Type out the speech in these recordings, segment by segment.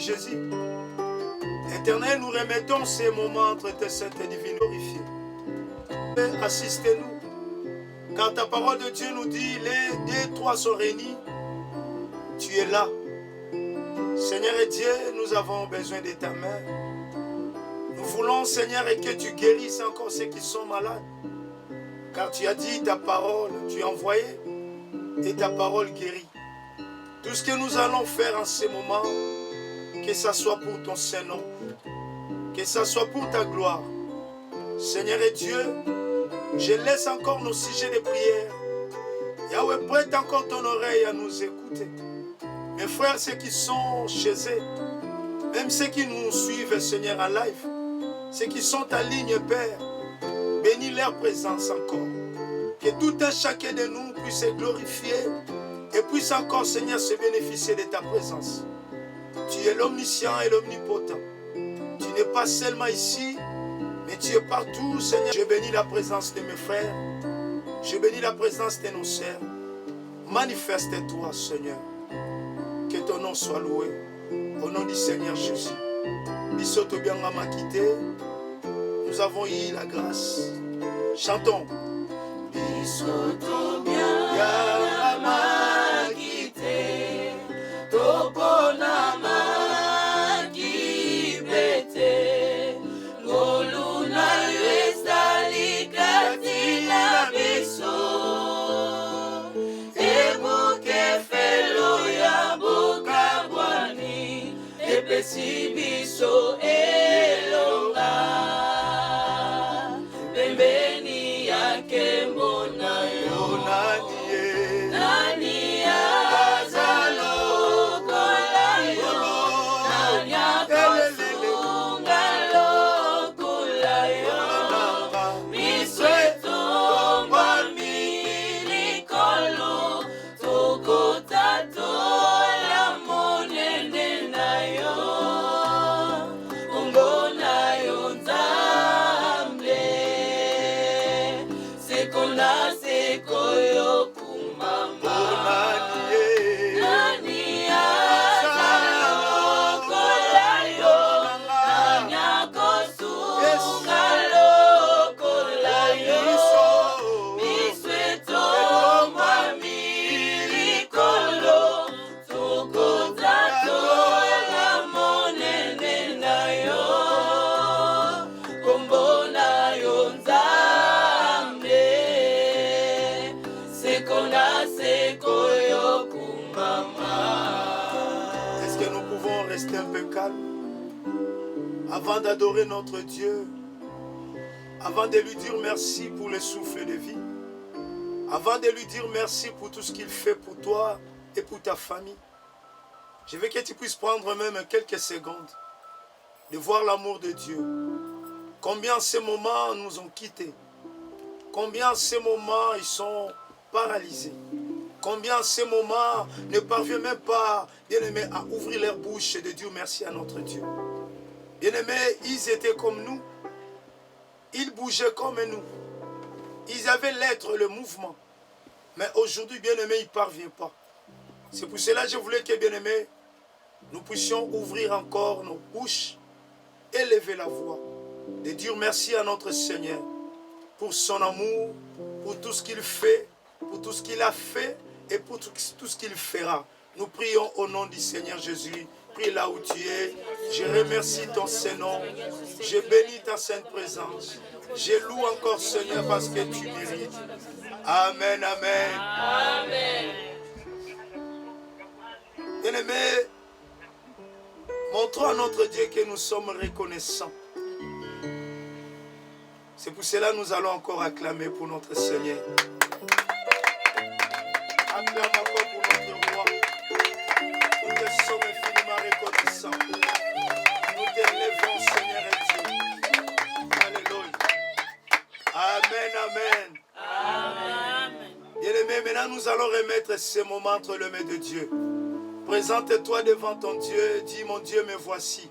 Jésus. Éternel, nous remettons ces moments entre tes saintes et divines glorifiés. Assistez-nous, car ta parole de Dieu nous dit, les deux, trois sont réunis, tu es là. Seigneur et Dieu, nous avons besoin de ta main. Nous voulons, Seigneur, et que tu guérisses encore ceux qui sont malades. Car tu as dit ta parole, tu as envoyé et ta parole guérit. Tout ce que nous allons faire en ce moment, que ça soit pour ton Saint-Nom, que ça soit pour ta gloire. Seigneur et Dieu, je laisse encore nos sujets de prière. Yahweh, prête encore ton oreille à nous écouter. Mes frères, ceux qui sont chez eux, même ceux qui nous suivent, Seigneur, en live, ceux qui sont en ligne, Père, bénis leur présence encore. Que tout un chacun de nous puisse se glorifier et puisse encore, Seigneur, se bénéficier de ta présence. Tu es l'omniscient et l'omnipotent. Tu n'es pas seulement ici, mais tu es partout, Seigneur. Je bénis la présence de mes frères. Je bénis la présence de nos sœurs. Manifeste-toi, Seigneur. Que ton nom soit loué. Au nom du Seigneur Jésus. Bisoto bien m'a quitté. Nous avons eu la grâce. Chantons. Bisoto bien m'a quitté. Topona m'a kibete. Ngoluna yuestali katina biso. Ebuke felo ya boka bwani. Epesi biso elonga. Pembeni yake mbona yo. Nani azalo kolayo. Nani akafunga lo kolayo. Misweto mbamili kolo. Toko tato la monene na yo. Mbona yo nzambe. Sekona sekoyo kumama. Nani azalo kolayo. Nani akosunga lo kolayo. Misweto mbamili kolo. Toko tato la monene na yo. Kombona yo nzambe. Sekona sekoyo kumama. Est-ce que nous pouvons rester un peu calmes avant d'adorer notre Dieu, avant de lui dire merci pour le souffle de vie, avant de lui dire merci pour tout ce qu'il fait pour toi et pour ta famille? Je veux que tu puisses prendre même quelques secondes de voir l'amour de Dieu. Combien ces moments nous ont quittés, combien ces moments ils sont paralysés, combien ces moments ne parviennent même pas, bien-aimés, à ouvrir leur bouche et de dire merci à notre Dieu. Bien-aimés, ils étaient comme nous, ils bougeaient comme nous, ils avaient l'être, le mouvement, mais aujourd'hui, bien-aimés, ils ne parviennent pas. C'est pour cela que je voulais que, bien-aimés, nous puissions ouvrir encore nos bouches, élever la voix, de dire merci à notre Seigneur pour son amour, pour tout ce qu'il fait, pour tout ce qu'il a fait et pour tout ce qu'il fera. Nous prions au nom du Seigneur Jésus. Prie là où tu es. Je remercie ton Saint-Nom. Je bénis ta sainte présence. Je loue encore, Seigneur, parce que tu mérites. Amen, amen. Amen. Bien-aimés, montrons à notre Dieu que nous sommes reconnaissants. C'est pour cela que nous allons encore acclamer pour notre Seigneur. Acclame encore pour notre roi. Nous te sommes infiniment reconnaissants. Nous t'élevons, Seigneur et Dieu. Alléluia. Amen, amen. Amen. Bien-aimés, maintenant nous allons remettre ces moments entre les mains de Dieu. Présente-toi devant ton Dieu. Dis, mon Dieu, me voici.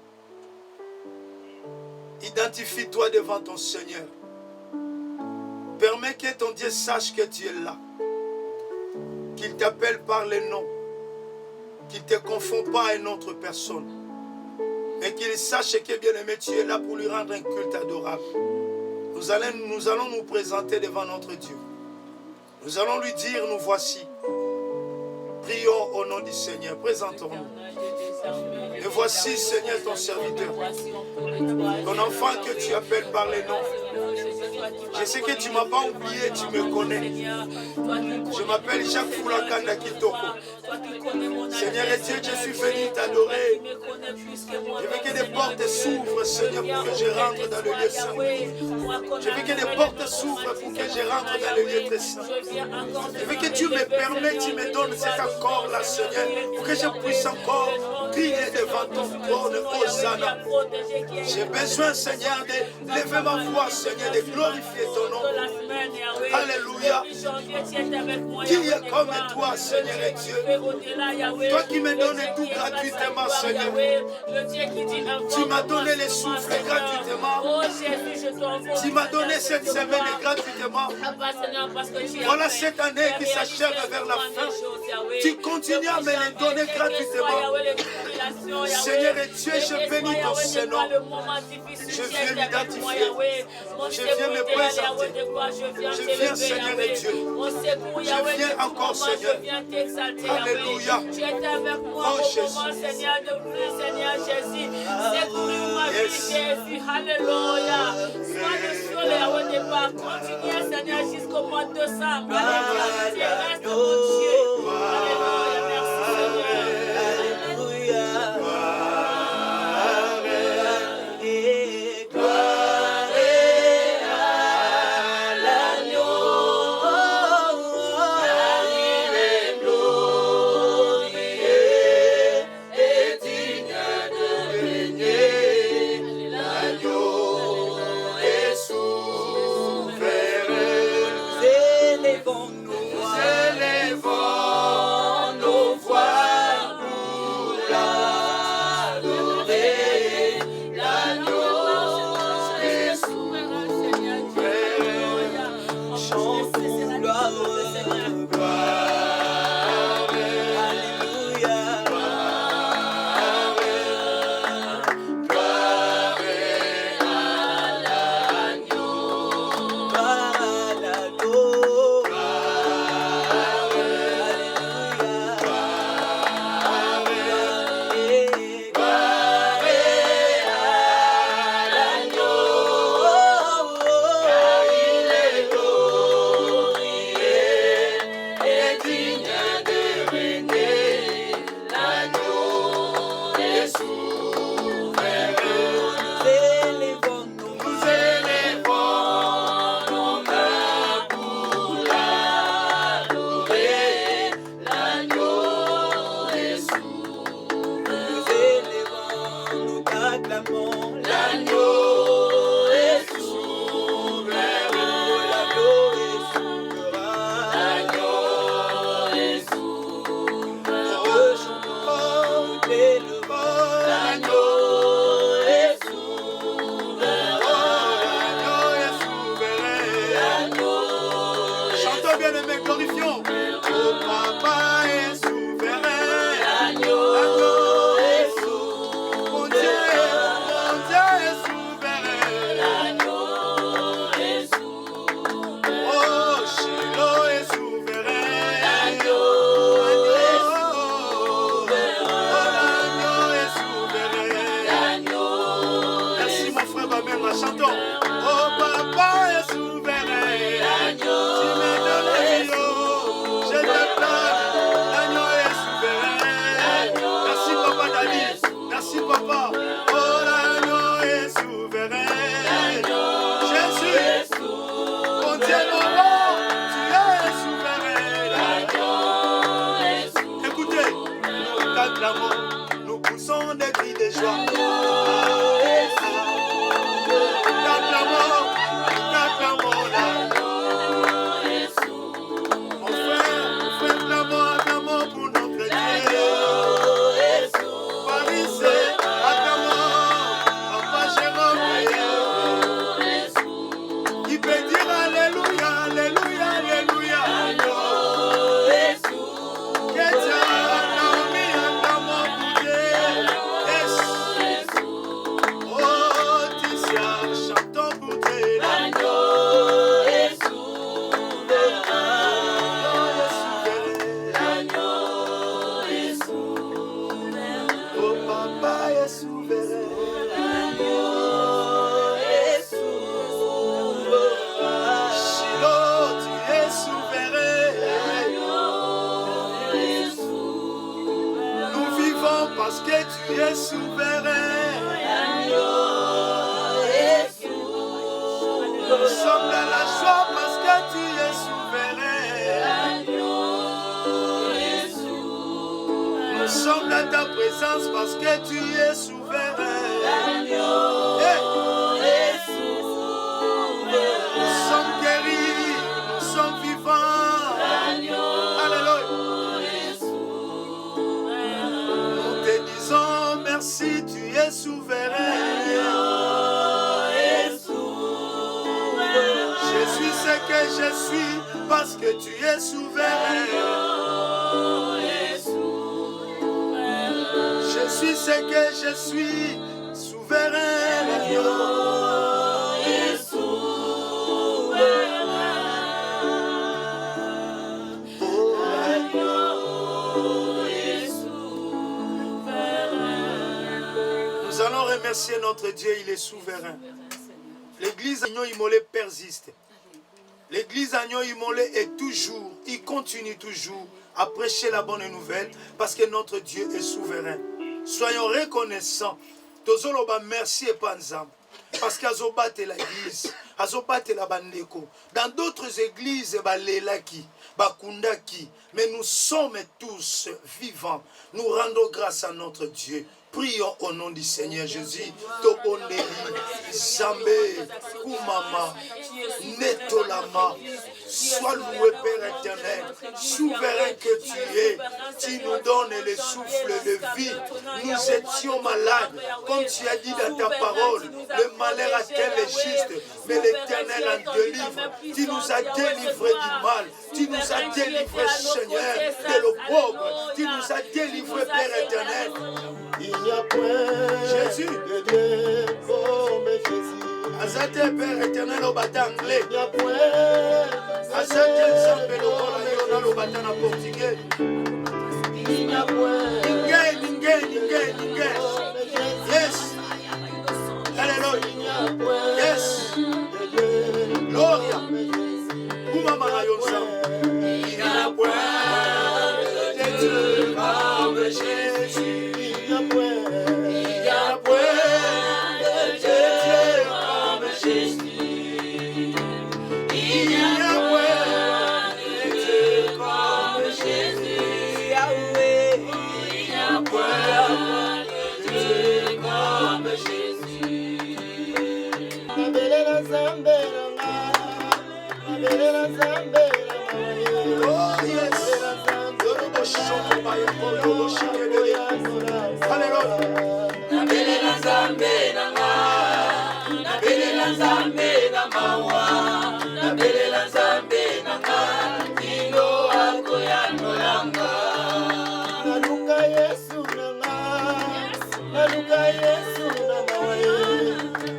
Identifie-toi devant ton Seigneur. Permets que ton Dieu sache que tu es là. Qu'il t'appelle par les noms. Qu'il ne te confond pas à une autre personne. et qu'il sache que bien-aimé, tu es là pour lui rendre un culte adorable. Nous allons nous présenter devant notre Dieu. Nous allons lui dire, nous voici. Prions au nom du Seigneur. Présentons-nous. Et voici, Seigneur, ton serviteur. Ton enfant que tu appelles par les noms. Je sais que tu ne m'as pas oublié, tu me connais. Je m'appelle Jacques Foulakanda Kitoko. Seigneur et Dieu, je suis venu t'adorer. Je veux que des portes s'ouvrent, Seigneur, pour que je rentre dans le lieu saint. Je veux que des portes s'ouvrent pour que je rentre dans le lieu très saint. Je veux que tu me permettes, tu me donnes cet accord-là, Seigneur, pour que je puisse encore prier devant ton trône, Hosanna. J'ai besoin, Seigneur, de lever ma voix, Seigneur, de glorifier ton nom. Alléluia. Qui est comme toi, Seigneur et Dieu? Toi qui me donnes tout gratuitement, Seigneur. Tu m'as donné le souffle gratuitement. Tu m'as donné cette semaine gratuitement. Voilà cette année qui s'achève vers la fin. Tu continues à me les donner gratuitement. Seigneur et Dieu, je bénis ton Saint-Nom. Je viens m'identifier. Je viens me présenter. Je viens, Seigneur et Dieu. Je viens encore, Seigneur. Alléluia. Tu étais avec moi au moment, Seigneur, de plus, Seigneur Jésus. Secours ma vie, Jésus. Alléluia. Sois le sur les au départ. Continue, Seigneur, jusqu'au mois de décembre. Alléluia. Tu restes mon Dieu. Alléluia. Merci, Seigneur. Papa est souverain. Shiloh, tu es souverain. Nous vivons parce que tu es souverain. Nous sommes dans la joie parce que tu es souverain. Nous sommes dans ta présence parce que tu es souverain. Hey. Nous sommes guéris, nous sommes vivants. Alléluia. Nous te disons merci, tu es souverain. Je suis ce que je suis parce que tu es souverain. Je suis ce que je suis, souverain. Nous allons remercier notre Dieu, il est souverain. L'église Agnon Immolé persiste. L'église Agnon Immolé est toujours, il continue toujours à prêcher la bonne nouvelle parce que notre Dieu est souverain. Soyons reconnaissants. Tozoloba merci et panzam. Parce qu'Azobate l'église, Azobate la bandeko. Dans d'autres églises, Balelaki, Bakundaki. Mais nous sommes tous vivants. Nous rendons grâce à notre Dieu. Prions au nom du Seigneur Jésus. Tobondeli, Zambé, Koumama, Netolama. Sois loué, Père éternel, souverain que tu es. Tu nous donnes le souffle de vie. Nous étions malades, comme tu as dit dans ta parole. Le malheur atteint les justes, mais l'Éternel en délivre. Tu nous as délivrés du mal. Tu nous as délivrés, Seigneur, de l'opprobre. Tu nous as délivrés, Père éternel. Il n'y a point Jésus de Dieu comme Jésus. Azate Père éternel au bâton anglais. Il n'y a point Azate Zambé le Kola au bâton en portugais. il n'y a point Ninguém. Yes. Alléluia. il n'y a point Yes. de Dieu Gloria. comme Jésus. Koumama Rayonsa. Il n'y a point de Dieu comme Jésus. Il n'y a point Il n'y a point de Dieu comme Jésus. Il n'y a point de Dieu comme Jésus. Yahweh. Il n'y a point de Dieu comme Jésus. Nabelela Zambé nanga, nabelela Zambé nanga. Oh yes. Yorobo shoko bayako, yorobo shikebele. Alléluia. Nabelela Nzambe nanga, nabelela Nzambe na mawa, nabelela Nzambe nanga, kino akoya nolanga. Naluka Yesu nanga, naluka Yesu nanga,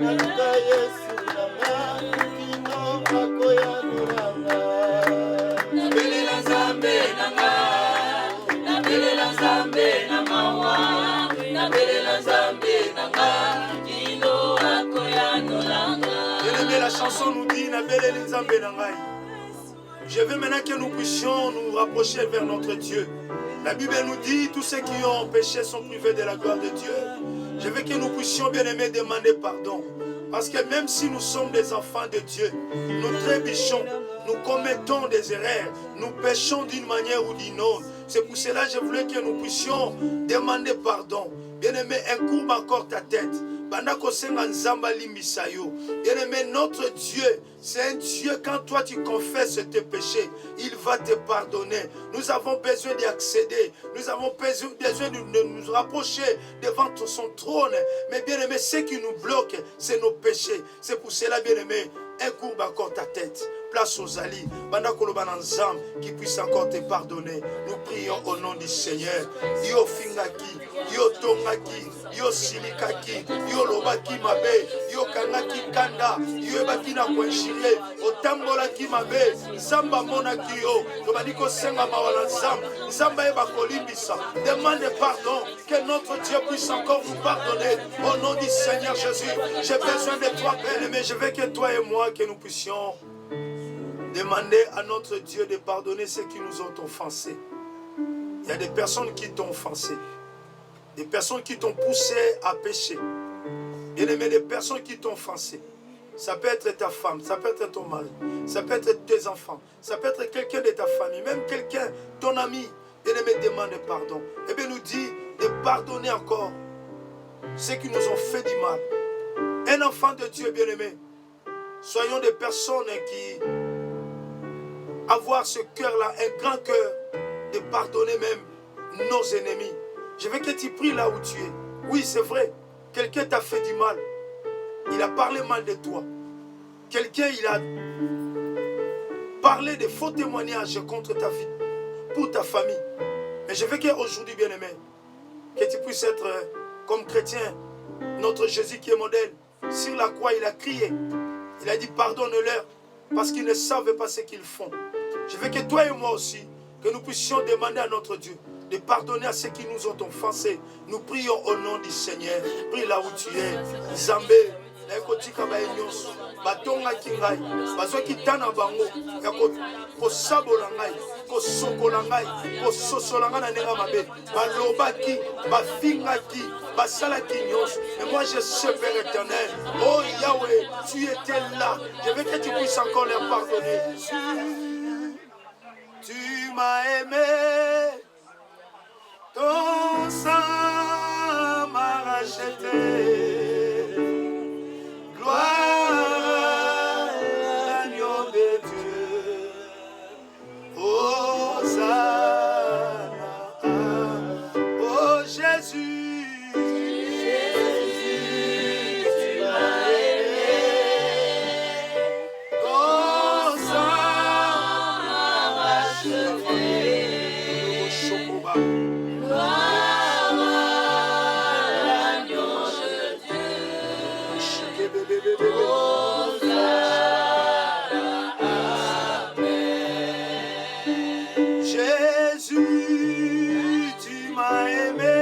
naluka Yesu nanga, kino akoya nolanga. Nabelela Nzambe nanga, nabelela Nzambe na mawa, nabelela Nzambe nanga, kino akoya nolanga. Bien-aimé, la chanson nous dit Nabeleli Nzambe na ngai. Je veux maintenant que nous puissions nous rapprocher vers notre Dieu. La Bible nous dit tous ceux qui ont péché sont privés de la gloire de Dieu. Je veux que nous puissions, bien-aimés, demander pardon. Parce que même si nous sommes des enfants de Dieu, nous trébuchons, nous commettons des erreurs, nous péchons d'une manière ou d'une autre. C'est pour cela que je voulais que nous puissions demander pardon. Bien-aimé, incombe encore ta tête. Bien-aimé, notre Dieu, c'est un Dieu, quand toi tu confesses tes péchés, il va te pardonner. Nous avons besoin d'y accéder. Nous avons besoin de nous rapprocher devant son trône. Mais bien-aimé, ce qui nous bloque, c'est nos péchés. C'est pour cela, bien-aimé, incombe encore ta tête. place aux alliés, qui puisse encore te pardonner. Nous prions au nom du Seigneur. Yo fingaki, yo tongaki, yo silikaki, yo lobaki mabe, yo kangaki kanda, yo ebaki na kwenshire, otambolaki mabe, Zamba monaki yo, tobadiko senga mawala Zamba, Zamba eba kolimbisa. Demande pardon, que notre Dieu puisse encore vous pardonner. Au nom du Seigneur Jésus, j'ai besoin de toi, Père, mais je veux que toi et moi, que nous puissions demander à notre Dieu de pardonner ceux qui nous ont offensés. Il y a des personnes qui t'ont offensé, des personnes qui t'ont poussé à pécher. Bien-aimé, des personnes qui t'ont offensé. Ça peut être ta femme, ça peut être ton mari, ça peut être tes enfants, ça peut être quelqu'un de ta famille, même quelqu'un, ton ami. Bien-aimé, demande pardon. Et bien, nous dit de pardonner encore ceux qui nous ont fait du mal. Un enfant de Dieu, bien-aimé, soyons des personnes qui avoir ce cœur-là, un grand cœur, de pardonner même nos ennemis. Je veux que tu pries là où tu es. Oui, c'est vrai, quelqu'un t'a fait du mal. Il a parlé mal de toi. Quelqu'un, il a parlé de faux témoignages contre ta vie, pour ta famille. Mais je veux qu'aujourd'hui, bien-aimé, que tu puisses être comme chrétien, notre Jésus qui est modèle. Sur la croix, il a crié. Il a dit, pardonne-leur, parce qu'ils ne savent pas ce qu'ils font. Je veux que toi et moi aussi, que nous puissions demander à notre Dieu de pardonner à ceux qui nous ont offensés. Nous prions au nom du Seigneur. Prie là où tu es. Zambé, naikotika baenyos, batonga kingai, bazoki tana bango, yako kosabola ngai, kosokola ngai, kososola ngai na nenga mabe, balobaki, bafingaki, basalaki nyos. Mais moi je sais, Père éternel, oh Yahweh, tu étais là. Je veux que tu puisses encore leur pardonner. Tu m'as aimé, ton sang m'a racheté. Gloire à l'agneau de Dieu. Hosanna, oh Jésus. Jésus, tu m'as aimé. Ton sang m'a racheté. Jésus, tu m'as aimé,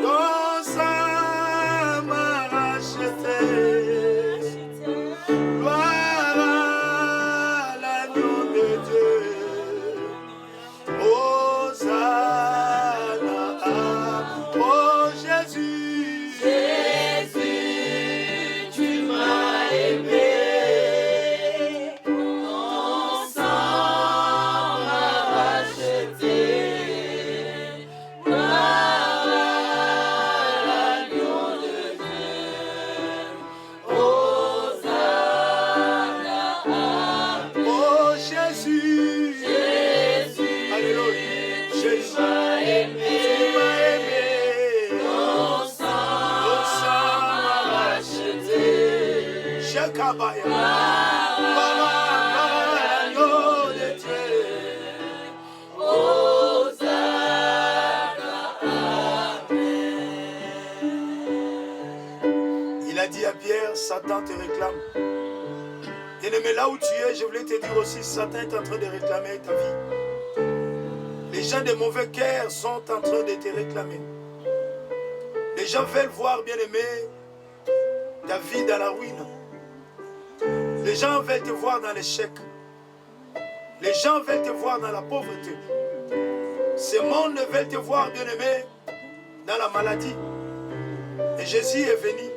ton sang m'a racheté. Gloire à l'agneau de Dieu. Hosanna, oh Jésus. Jésus, tu m'as aimé. Il a dit à Pierre, Satan te réclame. Bien-aimé, là où tu es, je voulais te dire aussi, Satan est en train de réclamer ta vie. Les gens de mauvais cœur sont en train de te réclamer. Les gens veulent voir, bien-aimé, ta vie dans la ruine. Les gens veulent te voir dans l'échec. Les gens veulent te voir dans la pauvreté. Ce monde veut te voir, bien-aimé, dans la maladie. Et Jésus est venu.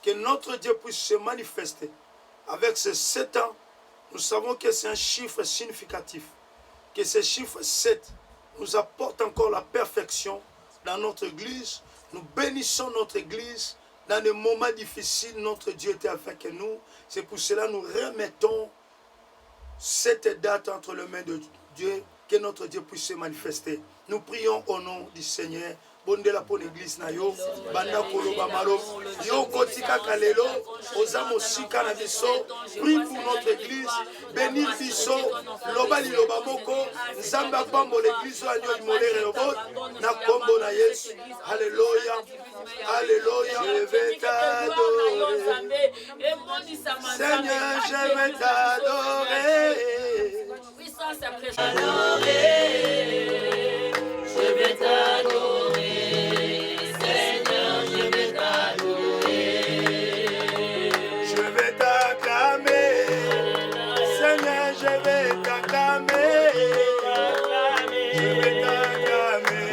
Que notre Dieu puisse se manifester. Avec ces 7 ans, nous savons que c'est un chiffre significatif. Que ce chiffre 7 nous apporte encore la perfection dans notre église. Nous bénissons notre église. Dans des moments difficiles, notre Dieu était avec nous. C'est pour cela que nous remettons cette date entre les mains de Dieu, que notre Dieu puisse se manifester. Nous prions au nom du Seigneur. bondela pour l'église na yo banda koloba malo yo kotika kalelo oza mosika na biso. Prie pour notre église, bénis biso loba liloba moko nzambe apambo l'église oyo imolé Rehoboth na kombo na Yesu. Alléluia, alléluia. Je vais t'adorer Seigneur, je vais t'adorer. Je vais t'adorer, Seigneur, je vais t'adorer. Je vais t'acclamer, Seigneur, je vais t'acclamer. Je vais t'acclamer,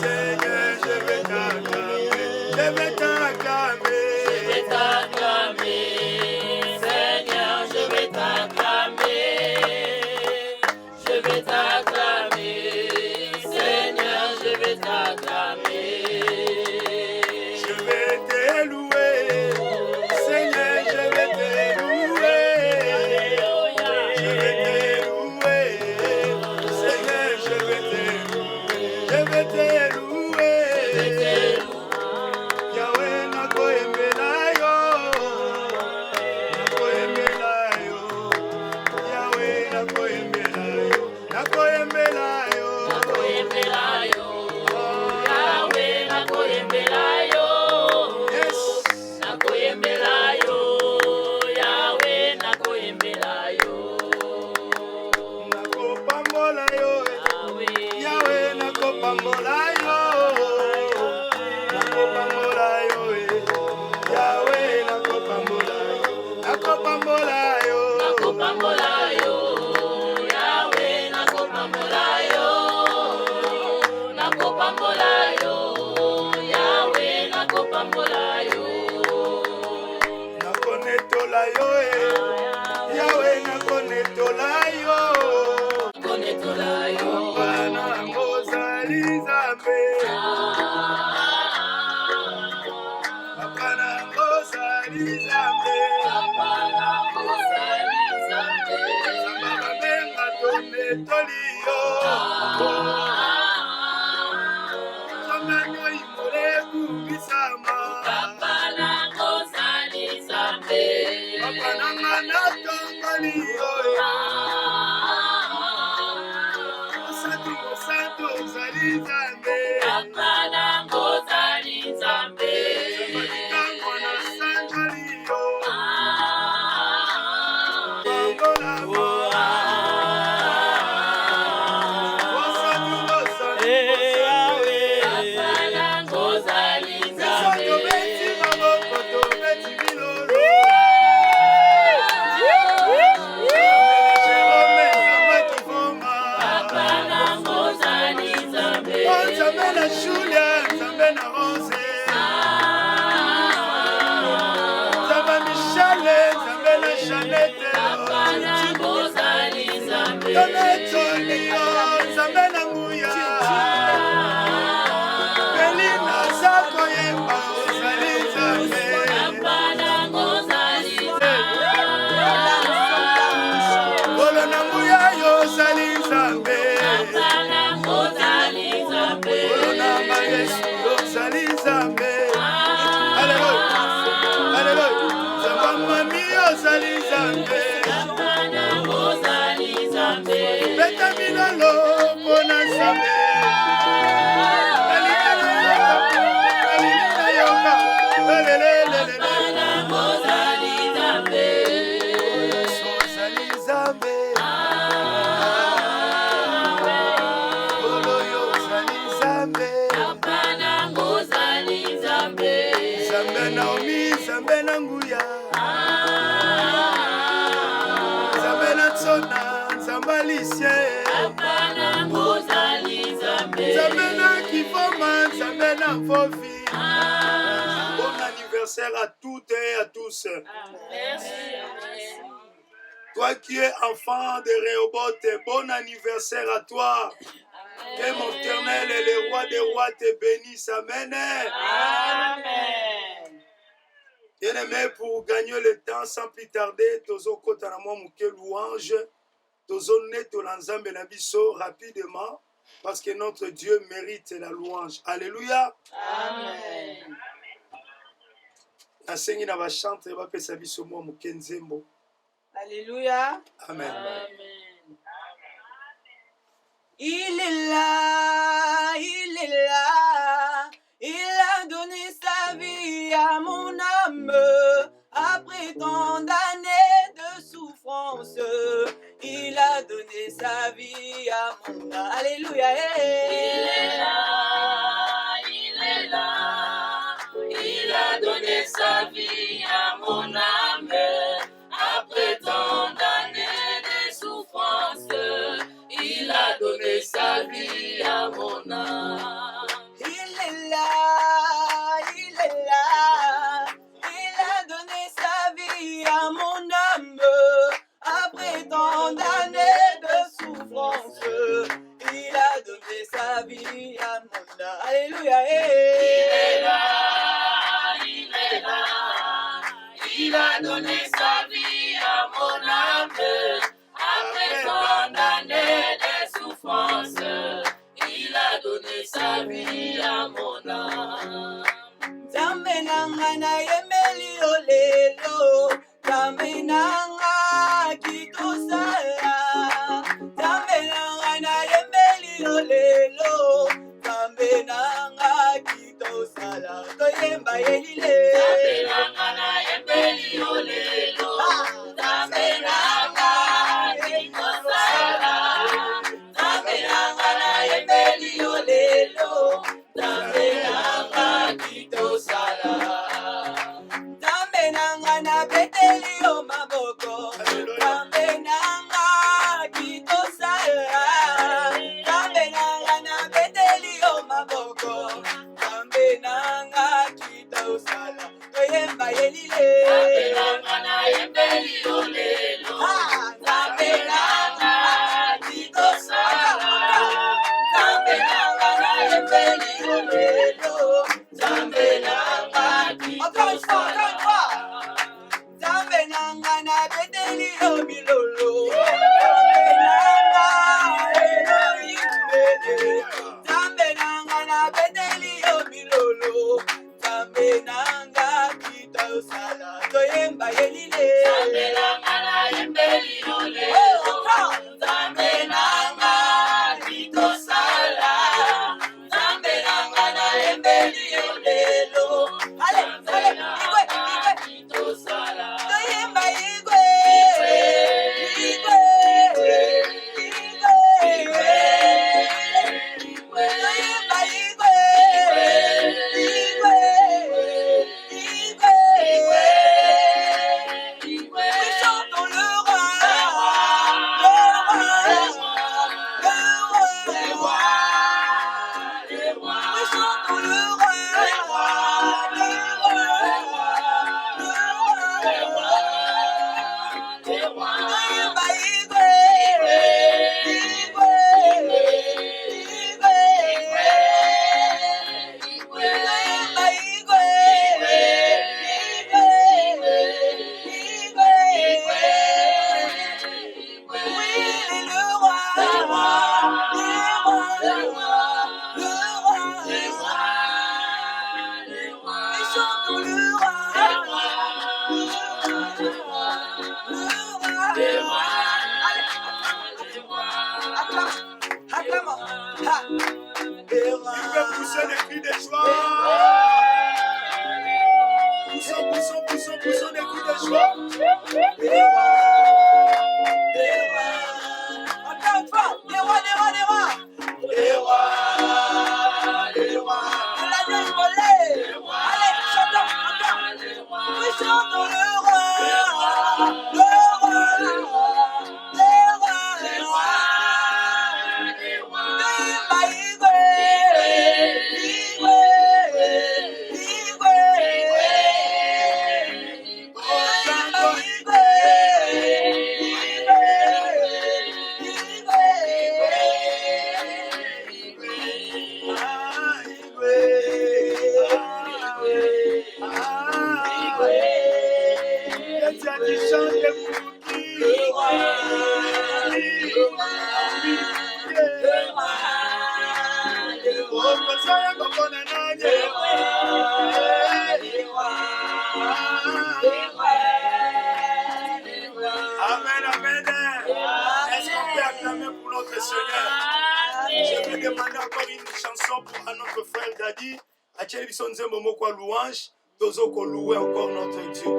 Seigneur, je vais t'acclamer. Je vais t'acclamer, Seigneur, je vais t'acclamer. Je vais t'acclamer, Seigneur, je vais t'acclamer. je vais te louer, Seigneur, je vais te louer. Je vais te louer, Seigneur, je vais te louer. Je vais te louer. Yahweh nakoyembela yo, nakoyembela yo. Yahweh nakoyembela yo, nakoyembela yo. Yahweh, nakoyembela yo. Yes. Nakoyembela yo. Yahweh, nakoyembela yo. Nakopambola yo, Yahweh nakopambola yo. Nakopambola yo, Yahweh nakopambola yo. Nakopambola yo. Nakopambola yo. Yahweh, nakopambola yo. Nakopambola yo. Yahweh, nakopambola yo. Nakonetola yo, Yahweh nakonetola yo. Nakonetola yo. Bana ngozali Nzambe. Bana ngozali Nzambe. Baba benga tonetoli yo. Somano imole kubisama. Baba nanga natongoli yo. Santo ozali Nzambe. Malikango na sanjali yo. Mangola mo. Osatu osatu osatu. Beti maboko to beti bilolo. Jerome Nzambe kifoma. Nzambe na Julia, Nzambe na Rose. Nzambe Michele, Nzambe na Jeanette. Tonetoli yo, Nzambe na Nguya. Belina zako yemba ozali Nzambe. Bolo na Nguya yo ozali Nzambe. Bolo na Yesu yo ozali Nzambe. Alléluia, alléluia. Nzambe mami yo ozali Nzambe. Beta milolo mpona Nzambe. Alina yoka, lelelelele. Ozali Nzambe. Bolo yo ozali Nzambe. Nzambe Naomi, Nzambe na Nguya. Nzambe na Tsona, Nzambe Alicie. Nzambe na Kifoma, Nzambe na Fofi. Bon anniversaire à toutes et à tous. Toi qui es enfant de Rehoboth, bon anniversaire à toi. Que mon éternel et le roi des rois te bénisse. Amen. Bien-aimé, pour gagner le temps sans plus tarder, tozo kota na mwa muke louange, tozo neto na nzambe na biso rapidement. Parce que notre Dieu mérite la louange. Alléluia. Amen. Nasengi na bachantre bapesa biso mwa moke nzembo. Alléluia. Amen. Amen. Il est là, il est là, il a donné sa vie à mon âme, après tant d'années de souffrance, il a donné sa vie à mon âme. Alléluia. Il est là, il est là, il a donné sa vie à mon âme, après tant d'années de souffrance, il a donné sa vie à mon âme. Il est là, il est là, il a donné sa vie à mon âme, après tant d'années de souffrance, il a donné sa vie à mon âme. Alléluia. Il est là, il est là, il a donné sa vie à mon âme, après tant d'années de souffrance, il a donné sa vie à mon âme. Nzambe nanga na yembeli yo lelo, Nzambe nanga kitosala. Nzambe nanga na yembeli yo lelo, Nzambe nanga kitosala. Toyemba yelile. Nzambe nanga na yembeli yo lelo, Nzambe nanga kitosala. Nzambe nanga na yembeli yo lelo, Nzambe nanga kitosala. Nzambe nanga na beteli yo maboko, Nzambe nanga kitosala. Nzambe nanga na beteli yo maboko, Nzambe nanga kitosala. Toyemba yelile. Nzambe nanga na yembeli yo lelo, Nzambe nanga kitosala. Nzambe nanga na yembeli yo lelo, Nzambe nanga kitosala. Nzambe nanga na beteli yo milolo, Nzambe nanga Elohim. Nzambe nanga na beteli yo milolo, Nzambe nanga kitosala. Toyemba yelile. Nzambe nanga na yembeli yo lelo, Nzambe nanga kitosala. Nzambe nanga na yembeli yo lelo, Nzambe nanga kitosala. Toyemba igwe. Toyemba igwe. Oui, chantons le roi. Oui, chantons le roi. Seigneur. Je vais demander encore une chanson pour notre frère Daddy. Atieli biso nzembo moko ya louange. Tozo ko louer encore notre Dieu.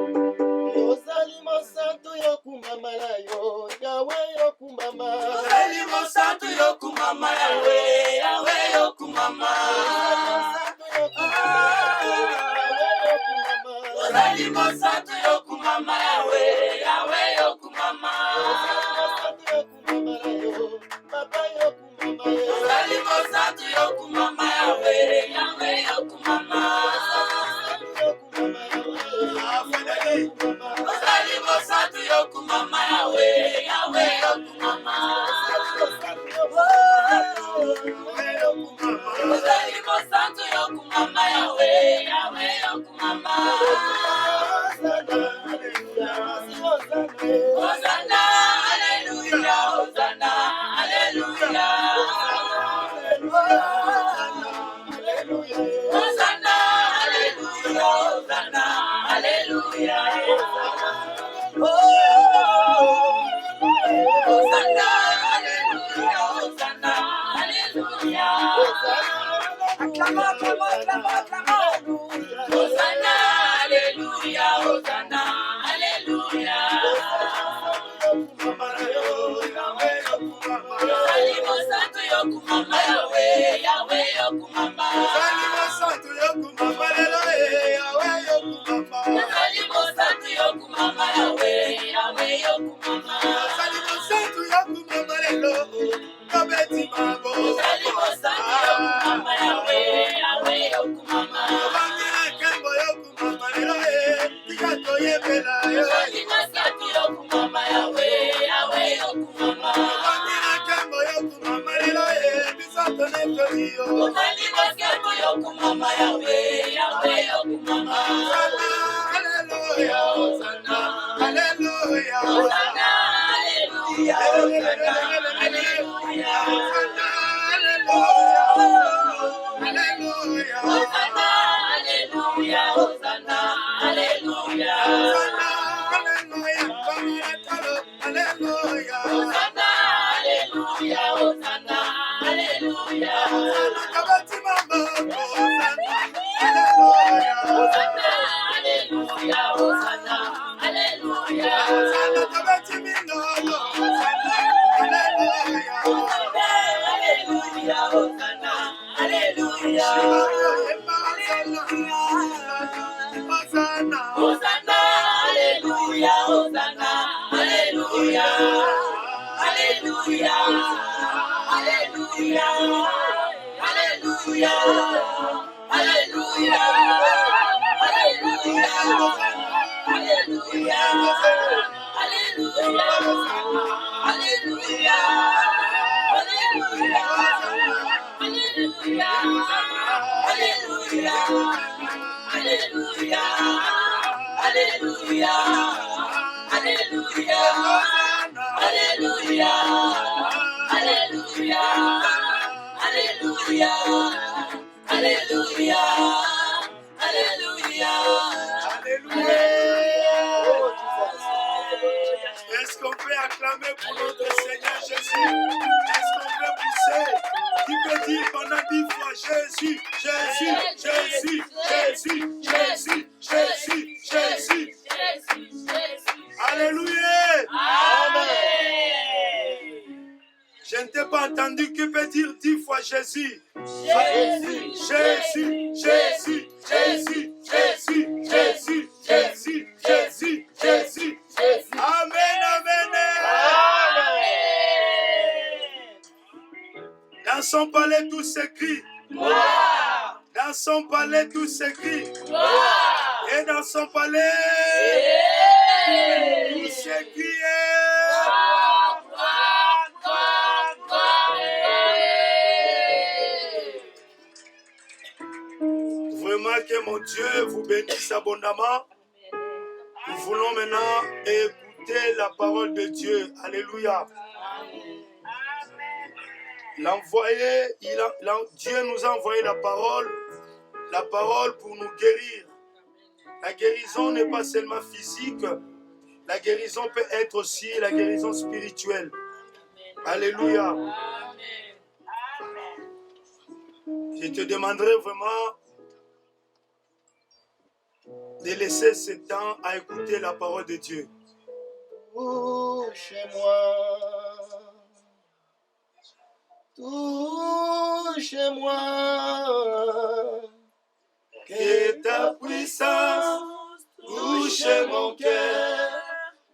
Ozali mosantu yokumama na yo, Yahweh yokumama. Ozali mosantu yokumama Yahweh, Yahweh yokumama. Ozali mosantu yokumama Yahweh, Yahweh yokumama. Ozali mosantu yokumama Yahweh, Yahweh yokumama. Ozali mosantu yokumama Yahweh, Yahweh yokumama. Ozali mosantu yokumama Yahweh, Yahweh yokumama. Hosanna, hallelujah, Hosanna, hallelujah. Hosanna, hallelujah, Hosanna, hallelujah. Hosanna, hallelujah, Hosanna, hallelujah. Acclama, acclama, acclama, acclama. Hosanna, hallelujah, Hosanna, hallelujah. Ozali mosantu yokumama Yahweh, Yahweh yokumama. Ozali mosantu yokumama lelo, Yahweh yokumama. Ozali mosantu yokumama Yahweh, Yahweh yokumama. Ozali mosantu yokumama lelo, kabeti mabo. Ozali mosantu yokumama Yahweh, Yahweh yokumama. Obangela kembo yokumama lelo, tikato yebela yo. Ozali mosantu yokumama Yahweh, Yahweh yokumama. Obangela kembo yokumama lelo, bisato nekoli yo. Ozali mosantu yokumama Yahweh, Yahweh yokumama. Hallelujah, Hosanna, hallelujah, Hosanna, hallelujah, Hosanna, hallelujah. Hosanna, hallelujah, Hosanna, hallelujah, Hosanna, hallelujah. Hosanna, hallelujah, Hosanna, hallelujah, Hosanna, hallelujah. kabati mama, Hosanna, hallelujah, Hosanna, hallelujah, Hosanna, hallelujah. Hosanna, kabati minolo, Hosanna, hallelujah, Hosanna, hallelujah, Hosanna, hallelujah. Hosanna, Hosanna, hallelujah, Hosanna, hallelujah. Hallelujah, hallelujah, hallelujah, hallelujah, hallelujah, hallelujah, hallelujah, Est-ce qu'on peut acclamer pour notre Seigneur Jésus? Est-ce qu'on peut pousser? Qui peut dire pendant 10 fois Jésus, Jésus, Jésus, Jésus, Jésus, Jésus, Jésus. Alléluia. Je ne t'ai pas entendu. Qui peut dire 10 fois Jésus? Jésus, Jésus, Jésus, Jésus, Jésus, Jésus, Jésus, Jésus, Jésus. Amen, amen. Dans son palais, tout s'écrit. Dans son palais, tout s'écrit. Et dans son palais, tout s'écrit. Vraiment que mon Dieu vous bénisse abondamment. Nous voulons maintenant écouter la parole de Dieu. Alléluia. Dieu nous a envoyé la parole pour nous guérir. La guérison n'est pas seulement physique, la guérison peut être aussi la guérison spirituelle. Alléluia. Je te demanderai vraiment de laisser ce temps à écouter la parole de Dieu. Touche-moi, touche-moi, Que ta puissance touche mon cœur,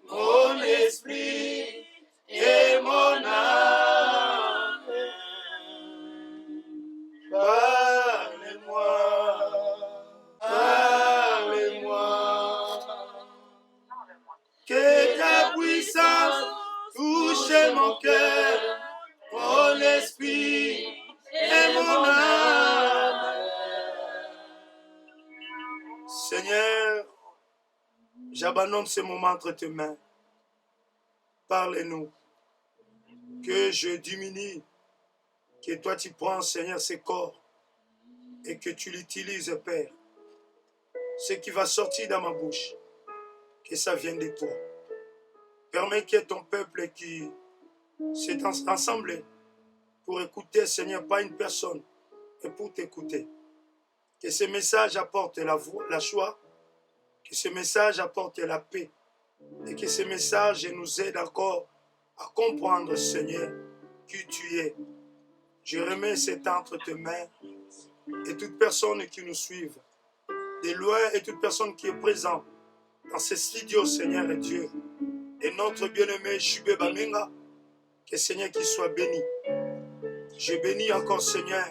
mon esprit et mon âme. Parle-moi, parle-moi. Que ta puissance touche mon cœur, mon esprit et mon âme. Seigneur, j'abandonne ce moment entre tes mains. Parle-nous. Que je diminue. Que toi tu prends, Seigneur, ce corps et que tu l'utilises, Père. Ce qui va sortir dans ma bouche, que ça vienne de toi. Permets que ton peuple qui s'est rassemblé pour écouter, Seigneur, pas une personne, mais pour t'écouter. Que ce message apporte la joie, que ce message apporte la paix et que ce message nous aide encore à comprendre, Seigneur, qui tu es. Je remets cet entre tes mains et toute personne qui nous suive, de loin et toute personne qui est présente dans ce studio, Seigneur et Dieu, et notre bien-aimé Jubé Bamenga, que Seigneur qui soit béni. Je bénis encore, Seigneur,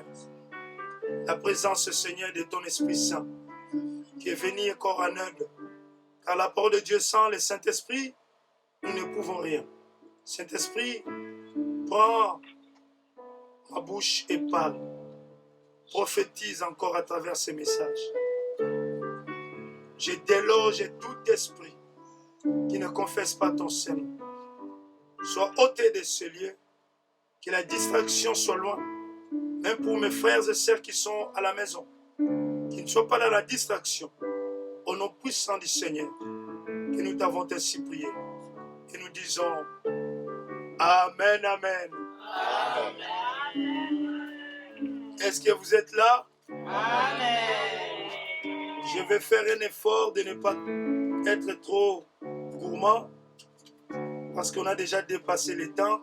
la présence, Seigneur, de ton Esprit Saint, qui est venu encore en aide. Car la parole de Dieu sans le Saint-Esprit, nous ne pouvons rien. Saint-Esprit, prends ma bouche et parle. Prophétise encore à travers ces messages. Je déloge tout esprit qui ne confesse pas ton Seigneur. Sois ôté de ce lieu, que la distraction soit loin, même pour mes frères et sœurs qui sont à la maison, qui ne soient pas dans la distraction. Au nom puissant du Seigneur, que nous t'avons ainsi prié. Et nous disons Amen, Amen. Est-ce que vous êtes là? Amen. Je vais faire un effort de ne pas être trop gourmand parce qu'on a déjà dépassé le temps.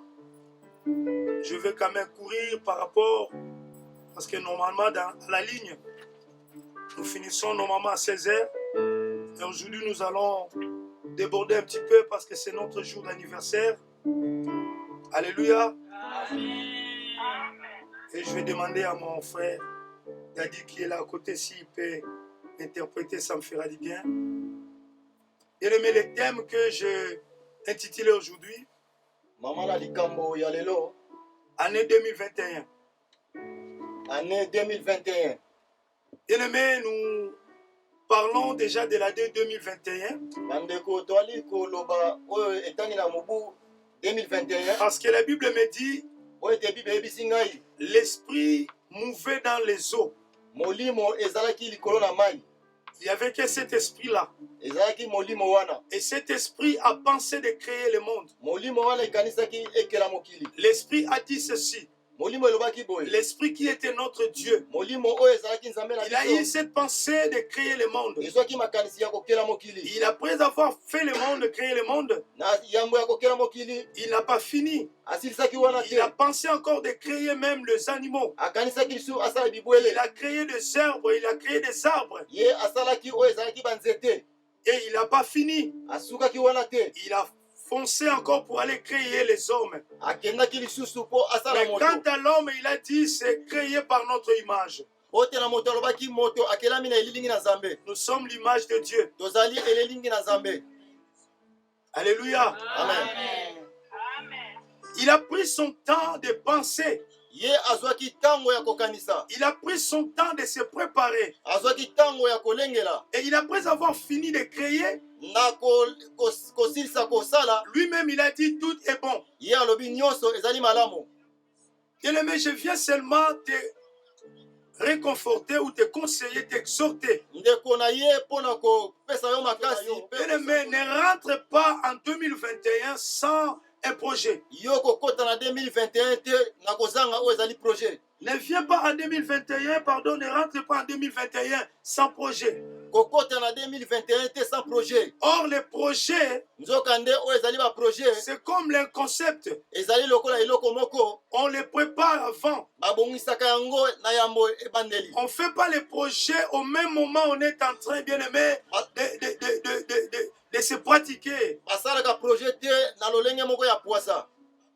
Je vais quand même courir par rapport, parce que normalement dans la ligne, nous finissons normalement à 16h. Et aujourd'hui, nous allons déborder un petit peu parce que c'est notre jour d'anniversaire. Alléluia. Et je vais demander à mon frère Dadi qui est là à côté, s'il peut interpréter, ça me fera du bien. Et le thème que j'ai intitulé aujourd'hui, Maman la likambo ya lelo, année 2021. année 2021. Bien-aimés, nous parlons déjà de l'année 2021 Bandeko toali ko loba oyo etani na mobu 2021. parce que la Bible me dit Oyo te bible ebisi ngai. l'esprit mouvait dans les eaux. Molimo ezalaki likolo na mai. Il n'y avait que cet esprit-là. Ezalaki molimo wana. Et cet esprit a pensé de créer le monde. Molimo wana ekanisaki ekela mokili. L'esprit a dit ceci. Molimo elobaki boye. L'esprit qui était notre Dieu, Molimo oyo ezalaki nzambe na il a eu biso. cette pensée de créer le monde. Ezwaki makanisi ya kokela mokili. Il, après avoir fait le monde, créé le monde, Na yambo ya kokela mokili. il n'a pas fini. Asilisaki wana Il a te. pensé encore de créer même les animaux. Akanisaki lisu asala bibwele. Il a créé des arbres, il a créé des arbres. Ye asalaki oyo ezalaki banzete. Et il n'a pas fini. Asukaki wana te. Il a foncé encore pour aller créer les hommes. Akendaki lisusu po asala Mais moto. quant à l'homme, il a dit c'est créé par notre image. Otela moto alobaki moto akelami na elilingi na Nzambe. Nous sommes l'image de Dieu. Tozali elelingi na Nzambe. Alléluia. Amen. Il a pris son temps de penser. Ye azwaki tango ya kokanisa. Il a pris son temps de se préparer. Azwaki tango ya kolengela. Et il, après avoir fini de créer, Na kosilisa kosala. lui-même, il a dit tout est bon. Ye alobi nyonso ezali malamu. Bien-aimé, je viens seulement te réconforter ou te conseiller, t'exhorter. Ndeko na ye pona ko pesa yo makasi. Bien-aimé, ne rentre pas en 2021 sans un projet. Yoko kota na 2021 te na kozanga oyo ezali projet. Ne viens pas en 2021, pardon, ne rentre pas en 2021 sans projet. Kokota na 2021 te sans projet. Or, les projets, Nzokande oyo ezali ba projet. c'est comme les concepts. Ezali lokola eloko moko. On les prépare avant. Babongisaka yango na yambo ebandeli. On ne fait pas les projets au même moment où on est en train, bien aimé, de se pratiquer. Basalaka projet te na lolenge moko ya poisa.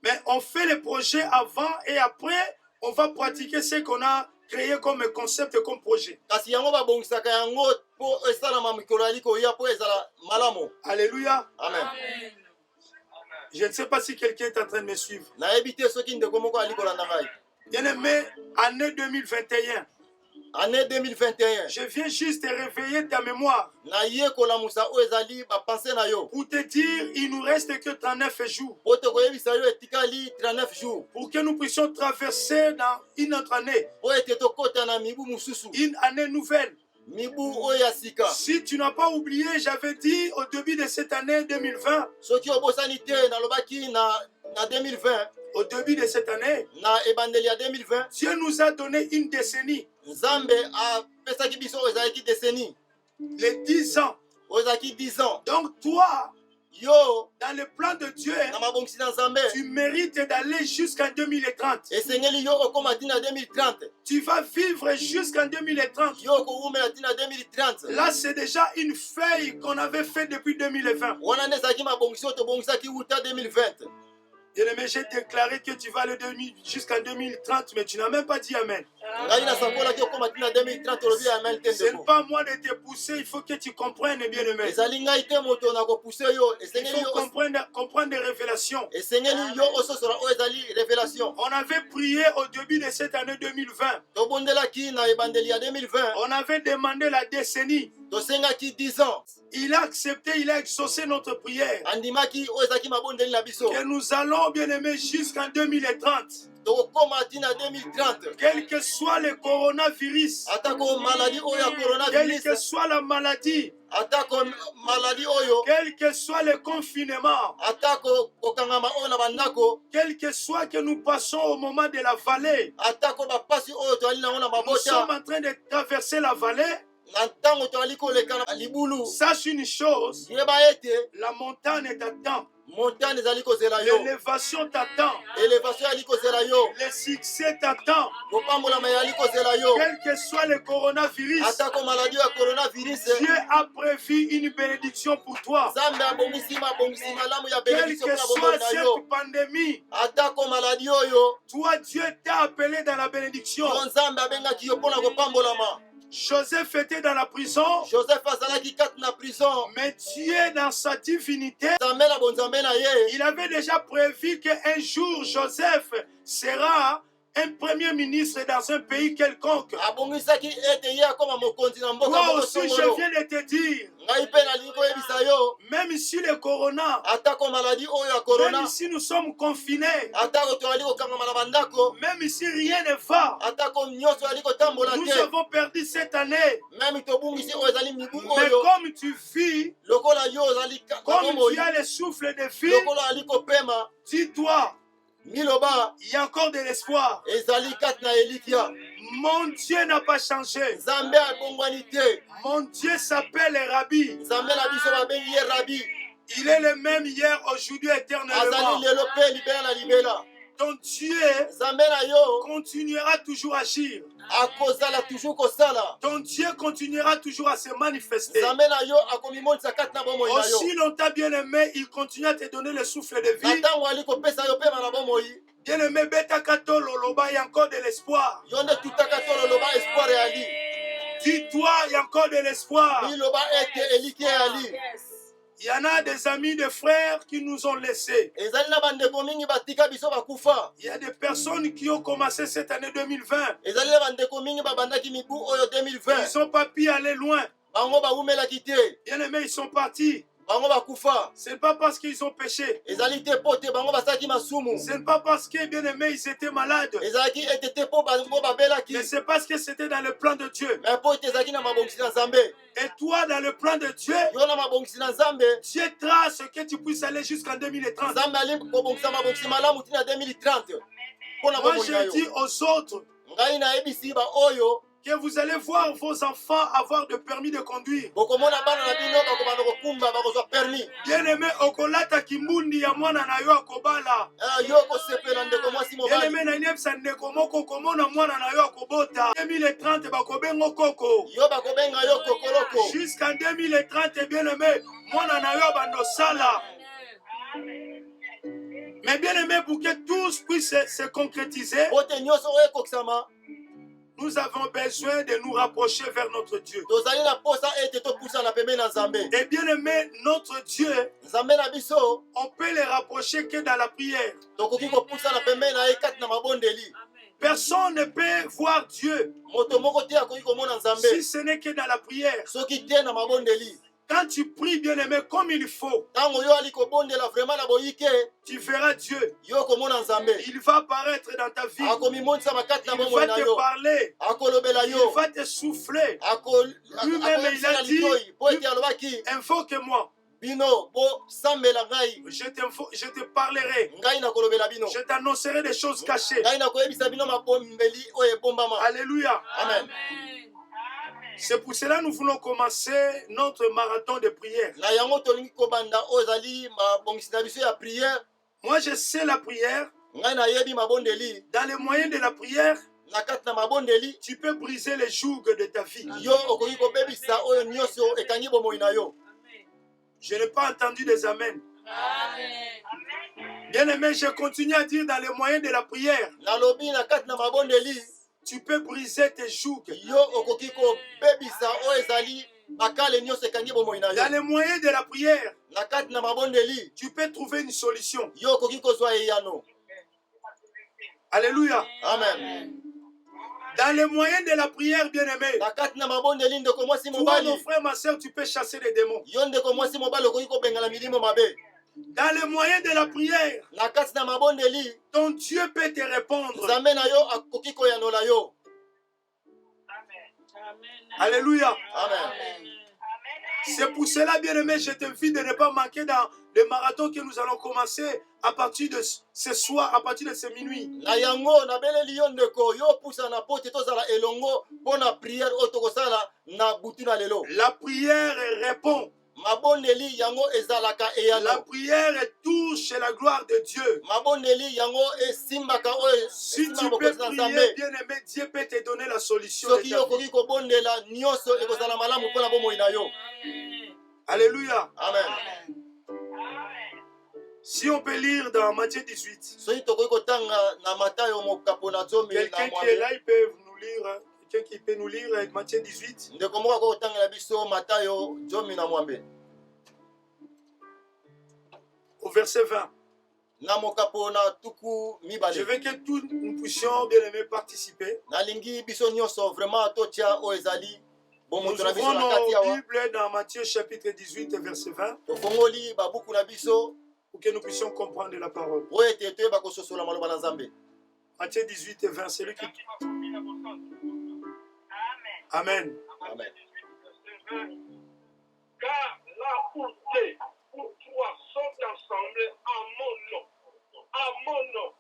Mais on fait les projets avant et après, on va pratiquer ce qu'on a créé comme concept et comme projet. Kasi yango babongisaka yango po esalama mikolo ya likoya po ezala malamu. Alléluia. Amen. Je ne sais pas si quelqu'un est en train de me suivre. Nayebi te soki ndeko moko ali kolanda ngai. Bien aimé, année 2021. Année 2021. Je viens juste te réveiller ta mémoire. Na ye kolamusa oyo ezali ba pensée na yo. Pour te dire, il nous reste que 39 jours. Po te koyebisa yo etikali 39 jours. Pour que nous puissions traverser dans une autre année. Po ete tokota na mibu mususu. Une année nouvelle. Mibu oyo ya sika. Si tu n'as pas oublié, j'avais dit au début de cette année 2020. Soki obosani te nalobaki na 2020. Au début de cette année, Na ebandeli ya 2020. Dieu nous a donné une décennie. Nzambe apesaki biso oyo ezalaki décennie. Les 10 ans. Oyo ezalaki 10 ans. Donc toi, Yo dans le plan de Dieu, na mabongisi na Nzambe. tu mérites d'aller jusqu'en 2030. Esengeli yo okoma tina 2030. Tu vas vivre jusqu'en 2030. Yo koumela tina 2030. Là, c'est déjà une feuille qu'on avait faite depuis 2020. Wana nde ezalaki mabongisi oyo tobongisaki wuta 2020. Bien-aimé, j'ai déclaré que tu vas aller jusqu'en 2030, mais tu n'as même pas dit Amen. Ngai nasakolaki okoma tina 2030 olobi amen te Ce n'est ndeko. pas moi de te pousser, il faut que tu comprennes, bien-aimé. Ezali ngai te moto na kopuse yo. Il Esengeli faut yo comprendre des révélations. esengeli yo ososola oyo ezali révélation. On avait prié au début de cette année 2020. Tobondelaki na ebandeli ya 2020. On avait demandé la décennie. Tosengaki 10 ans. Il a accepté, il a exaucé notre prière. Andimaki oyo ezalaki mabondeli na biso. Que nous allons, bien-aimés, jusqu'en 2030. Tokokoma tina 2030. Quel que soit le coronavirus, Atako maladie oyo ya quelle coronavirus. que soit la maladie, Atako maladie oyo. quel que soit le confinement, Atako kokangama oyo na bandako. quel que soit que nous passons au moment de la vallée, Atako bapasi oyo toali nango na nous sommes mabota. en train de traverser la vallée. Na ntango toali koleka na libulu. Sache une chose, Yeba ete la montagne t'attend, montagne ezali kozela yo. l'élévation t'attend, Élévation ezali kozela yo. le succès t'attend. Kopambolama ezali kozela yo. Quel que soit le coronavirus, Atako maladie ya coronavirus. Dieu a prévu une bénédiction pour toi. Nzambe abongisi malamu ya Quelle bénédiction que mpona soit bomoi na yo. cette pandémie, Atako maladie oyo. toi, Dieu t'a appelé dans la bénédiction. Yo nzambe abengaki yo mpona kopambolama. Joseph était dans la prison, Joseph azalaki kati na prison. mais Dieu, dans sa divinité, Nzambe na bonzambe na ye. il avait déjà prévu qu'un jour, Joseph sera un premier ministre dans un pays quelconque. Abongisaki ete ye akoma mokonzi na mboka Toi moko aussi, je songolo. viens de te dire, Ngai mpe nalingi koyebisa yo. même si le corona, Atako maladie oyo ya corona. même si nous sommes confinés, Atako toali kokangama na bandako. même si rien ne va, Atako nyonso ali kotambola nous te. avons perdu cette année. Même tobungisi oyo ezali mibu Mais oyo. comme tu vis, Lokola yo ozali comme moi. tu as le souffle de vie, Lokola ali kopema. dis-toi, Miloba il y a encore de l'espoir. ezali kati na elikia. Mon Dieu n'a pas changé. Nzambe abongwani te. Mon Dieu s'appelle Rabbi. Nzambe na biso babengi ye rabi. Il est le même hier, aujourd'hui, Azali éternellement. lelo mpe libela na libela. Ton Dieu Nzambe na yo continuera toujours à agir. akozala toujours kosala. Ton Dieu continuera toujours à se manifester. Nzambe na yo akomimonisa kati na bomoi na yo. Aussi longtemps, bien-aimé, il continue à te donner le souffle de Na vie. ntango ali kopesa yo pema na bomoi. Bien-aimé, Beta Kato Loloba, il y a encore de l'espoir. Yo nde tutaka to loloba espoir eyali. Dis-toi, il y a encore de l'espoir. Miloba ete eliki eyali. Il y en a des amis, des frères qui nous ont laissés. Ezali na bandeko mingi batika biso bakufa. Il y a des personnes qui ont commencé cette année 2020. Ezali na bandeko mingi babandaki mibu oyo Ils 2020. n'ont pas pu aller loin. Bango bawumelaki te. Bien-aimés, ils sont partis. bango bakufa. Ce n'est pas parce qu'ils ont péché. Ezali te po te bango basalaki masumu. Ce n'est pas parce que, bien aimés, ils étaient malades. Ezalaki ete te po bango babelaki. Mais c'est parce que c'était dans le plan de Dieu. Mais po ete ezalaki na mabongisi na Nzambe. Et toi, dans le plan de Dieu, Yo na mabongisi na Nzambe. Dieu trace que tu puisses aller jusqu'en 2030. Nzambe ali kobongisa mabongisi malamu tina 2030. Pona Moi, bomoi na je yo. dis aux autres Ngai na yebisi ba oyo. que vous allez voir vos enfants avoir de permis de conduire. Bokomona bana na bino bakobana kokumba bakozwa permis. Bien aimé, okolata kimbundi ya mwana na yo akobala. Yo kosepela ndeko mwasi Bien mobali. aimé, na inebisa ndeko moko komona mwana na yo akobota. 2030 bakobengo koko. Yo bakobenga yo kokoloko. Jusqu'en 2030, bien aimé, mwana na yo bandosala. Mais bien aimé, pour que tous puissent se concrétiser, Bote nyonso ekokisama. nous avons besoin de nous rapprocher vers notre Dieu. Tozali na posa ete topusa na pembeni na Nzambe. Et bien aimé, notre Dieu, Nzambe na biso on peut les rapprocher que dans la prière. tokoki kopusa na pembeni na ye kati na mabondeli. Personne ne peut voir Dieu Moto moko te akoki komona si Nzambe ce n'est que dans la prière. soki te na mabondeli. Quand tu pries, bien aimé, comme il faut, Tango yo ali kobondela vraiment na boyike tu verras Dieu. yo komona Nzambe. Il va apparaître dans ta vie. Akomimonisa makati na Il bomoi va na te yo. parler. Akolobela Il yo. va te souffler. Lui-même, il a dit, Akoyebisela po ete alobaki invoque-moi. bino bo sambela ngai. Je te parlerai. Ngai nakolobela bino. Je t'annoncerai des choses cachées. Ngai nakoyebisa bino mabombeli oyo ebombama. Alléluia. Amen. C'est pour cela que nous voulons commencer notre marathon de prière. Na yango tolingi kobanda oyo ezali mabongisi na biso ya prière. Moi, je sais la prière. Ngai nayebi mabondeli. Dans les moyens de la prière, Na kati na mabondeli tu peux briser les jougs de ta vie. yo okoki kobebisa oyo nyonso ekangi bomoi na yo. Je n'ai pas entendu des amens. Bien aimé, je continue à dire dans les moyens de la prière, Nalobi na kati na mabondeli tu peux briser tes jougs. yo okoki kobebisa oyo ezali bakale nyonso ekangi bomoi na Dans yo. les moyens de la prière, Na kati na mabondeli tu peux trouver une solution. yo okoki kozwa eyano. Alléluia. Amen. Dans les moyens de la prière, bien aimé, Na kati na mabondeli ndeko mwasi toi, mobali. mon frère, ma soeur, tu peux chasser les démons. Yo ndeko mwasi mobali okoki kobengana milimo mabe. Dans les moyens de la prière, Na kati na mabondeli ton Dieu peut te répondre. Nzambe na yo akoki koyanola yo. Alléluia. Amen. C'est pour cela, bien aimé, je t'invite de ne pas manquer dans le marathon que nous allons commencer à partir de ce soir, à partir de ce minuit. Na yango nabeleli yo ndeko yo pusa na po te tozala elongo mpona priere oyo tokosala na butu na lelo. La prière répond. Mabondeli yango ezalaka La eyano. prière touche la gloire de Dieu. Mabondeli yango esimbaka oyo Si esimbaka tu peux bokosi na prier, Nzambe. bien aimé, Dieu peut te donner la solution. de Soki ta yo vie. okoki kobondela nyonso ekozala malamu mpona bomoi na yo. Alléluia. Amen. Si on peut lire dans Matthieu 18, Soki tokoki kotanga na Matayo mokapo na zomi na quelqu'un qui est là, mwambe. il peut nous lire. Quelqu'un qui peut nous lire Matthieu 18. Ndeko moko akoki kotangela biso Matayo zomi na mwambe. Au verset 20. Na mokapo na tuku Je mibale. veux que tous nous puissions, bien aimé, participer. Nalingi biso nyonso vraiment totia oyo ezali Nous bomoto na biso ouvrons na kati nos awa. Bibles dans Matthieu chapitre 18, verset 20, Tofongoli babuku na biso pour que nous puissions comprendre la parole. oyo ete toyeba kososola maloba na Nzambe. Matthieu 18, 20, c'est lui qui... Amen. Amen. Car là où deux ou trois sont ensemble en mon nom,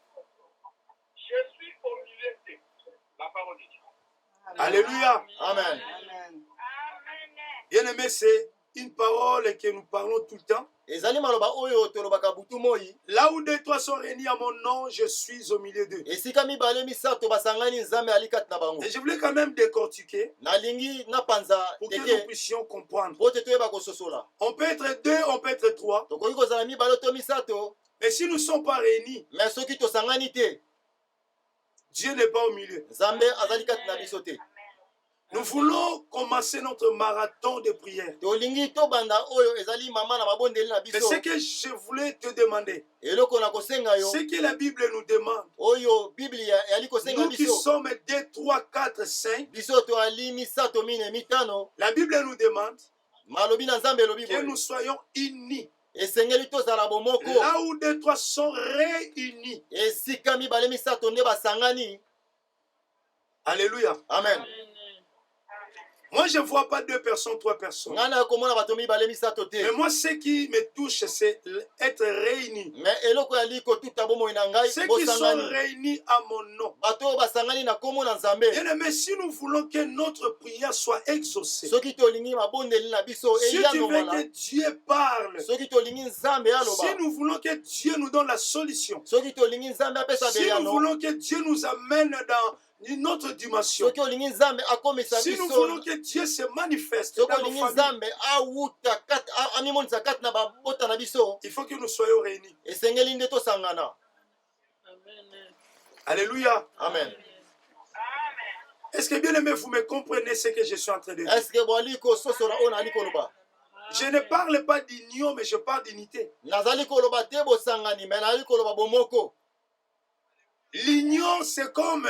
je suis au milieu d'eux. La parole de Dieu. Alléluia. Amen. Bien aimé, c'est une parole que nous parlons tout le temps. Ezali maloba oyo tolobaka butu moi. Là où deux, trois sont réunis à mon nom, je suis au milieu d'eux. Esika mibale misato basangani Nzambe ali kati na bango. Et je voulais quand même décortiquer Nalingi na panza pour que nous teke puissions comprendre. po te toyeba kososola. On peut être deux, on peut être trois. Tokoki kozala mibale to misato, Mais si nous ne sommes pas réunis, mais soki tosangani te, Dieu n'est pas au milieu. Nzambe azali kati na biso te. Nous voulons commencer notre marathon de prière. Tolingi tobanda oyo ezali mama na mabondeli na Mais biso. ce que je voulais te demander, Eloko na kosenga yo ce que la Bible nous demande, oyo Biblia yali kosenga nous qui biso. sommes 2, 3, 4, 5, Biso to ali misato mine mitano. la Bible nous demande malobi na nzambe elobi que boye nous soyons unis. esengeli tozala bomoko Là où deux, trois sont réunis. esika mibale misato nde basangani. Alléluia. Amen. Moi, je ne vois pas deux personnes, trois personnes. Nga na komona bato mibale misato te. Mais moi, ce qui me touche, c'est être réunis. Mais eloko ya liko tuta bomoi na ngai Ceux qui sont bosangani. réunis à mon nom. Bato oyo basangani na kombo na nzambe. Mais si nous voulons que notre prière soit exaucée, Soki tolingi mabondeli na biso si eya tu veux nomala. que Dieu parle, Soki tolingi nzambe aloba. si nous voulons que Dieu nous donne la solution, Soki tolingi nzambe apesa si nous beyano. voulons que Dieu nous amène dans une autre dimension, Soki olingi nzambe akomisa si nous biso. voulons que Dieu se manifeste Soki dans nos olingi familles, nzambe awuta kati amimonisa kati na babota na biso. il faut que nous soyons réunis. Esengeli nde tosangana. Alléluia. Amen. Est-ce que bien aimé, vous me comprenez ce que je suis en train de dire? Est-ce que boali ko sosora ona ali koloba? Je ne parle pas d'union, mais je parle d'unité. Nazali koloba te bosangani mais nazali koloba bomoko. L'union, c'est comme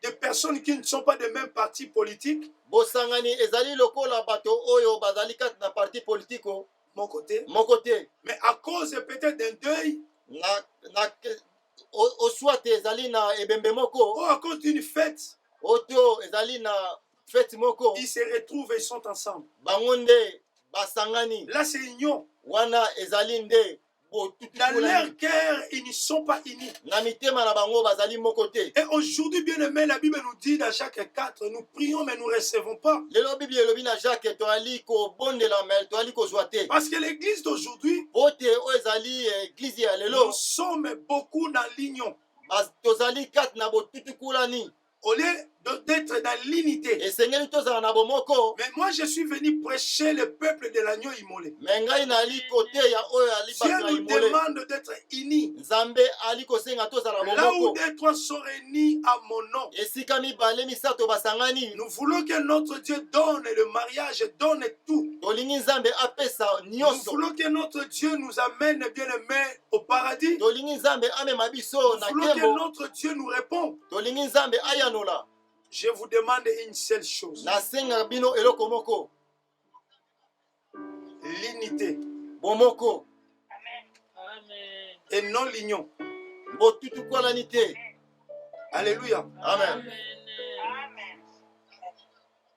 des personnes qui ne sont pas des mêmes partis politiques. Bosangani ezali lokola bato oyo bazali kati na parti politiko Mon côté. moko te. Mais à cause peut-être d'un deuil, Soit ezali na ebembe moko ou à cause d'une fête, oto ezali na fete moko ils se retrouvent et ils sont ensemble. bango nde basangani Là, c'est union. wana ezali nde Dans leur cœur, ils ne sont pas unis. na mitema na bango bazali moko te. Et aujourd'hui, bien aimé, la Bible nous dit dans Jacques 4, nous prions mais nous ne recevons pas. Lelo bible elobi na Jacques toali kobondela mais toali kozwa te. Parce que l'église d'aujourd'hui, Bote oyo ezali eglize ya lelo nous sommes beaucoup dans l'union. tozali kati na botutukulani Au lieu d'être dans l'unité. esengeli tozala na bomoko. Mais moi, je suis venu prêcher le peuple de l'agneau immolé. Me ngai nali koteya oyo ali Dieu bato ya nous imole. demande d'être unis. Nzambe ali kosenga tozala Là où bomoko. deux, trois sont réunis à mon nom. Esika mibale misato basangani Nous voulons que notre Dieu donne le mariage, donne tout. tolingi nzambe apesa Nous nyonso. voulons que notre Dieu nous amène, bien aimé, au paradis. Tolingi nzambe amema biso Nous na voulons que nkembo. notre Dieu nous réponde. Tolingi nzambe ayanola. Je vous demande une seule chose. Nasenga bino eloko moko. L'unité Bomoko. Amen. et non l'union. Botutukwalani te. Alléluia. Amen.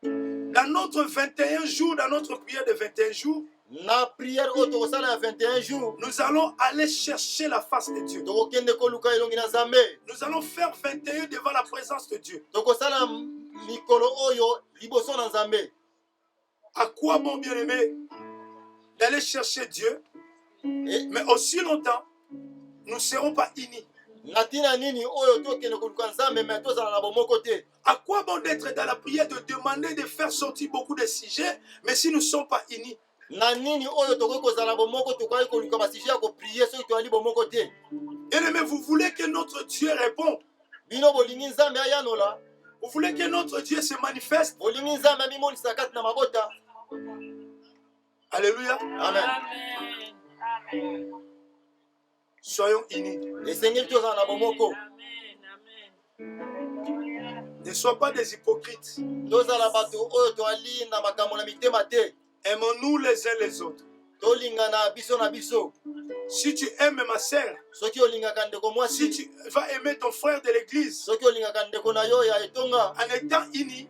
Dans notre 21 jours, dans notre prière de 21 jours, Na prière oyo tokosala ya 21 jours. nous allons aller chercher la face de Dieu. Tokokende koluka elongi na nzambe. Nous allons faire 21 devant la présence de Dieu. Tokosala mikolo oyo liboso na nzambe. À quoi bon bien-aimé d'aller chercher Dieu, mais aussi longtemps, nous ne serons pas unis. Natina nini oyo tokende koluka nzambe mais tozala na bomoko te. À quoi bon d'être dans la prière, de demander de faire sortir beaucoup de sujets, mais si nous ne sommes pas unis? Na nini oyo tokoki kozala bomoko tokoki koluka basije ya koprier soki toyali bomoko te. Bien-aimé, vous voulez que notre Dieu réponde? Bino bolingi nzambe ayanola. Vous voulez que notre Dieu se manifeste? Bolingi nzambe amimonisa kati na mabota. Alléluia. Amen. Amen. Soyons unis. Esengeli tozala na bomoko. Ne sois pas des hypocrites. Tozala bato oyo toali na makambo na mitema te. Aimons-nous les uns les autres. Tolingana biso na biso. Si tu aimes ma sœur, Soki olingaka ndeko si mwasi. tu vas aimer ton frère de l'église, Soki olingaka ndeko na yo ya etonga. en étant unis,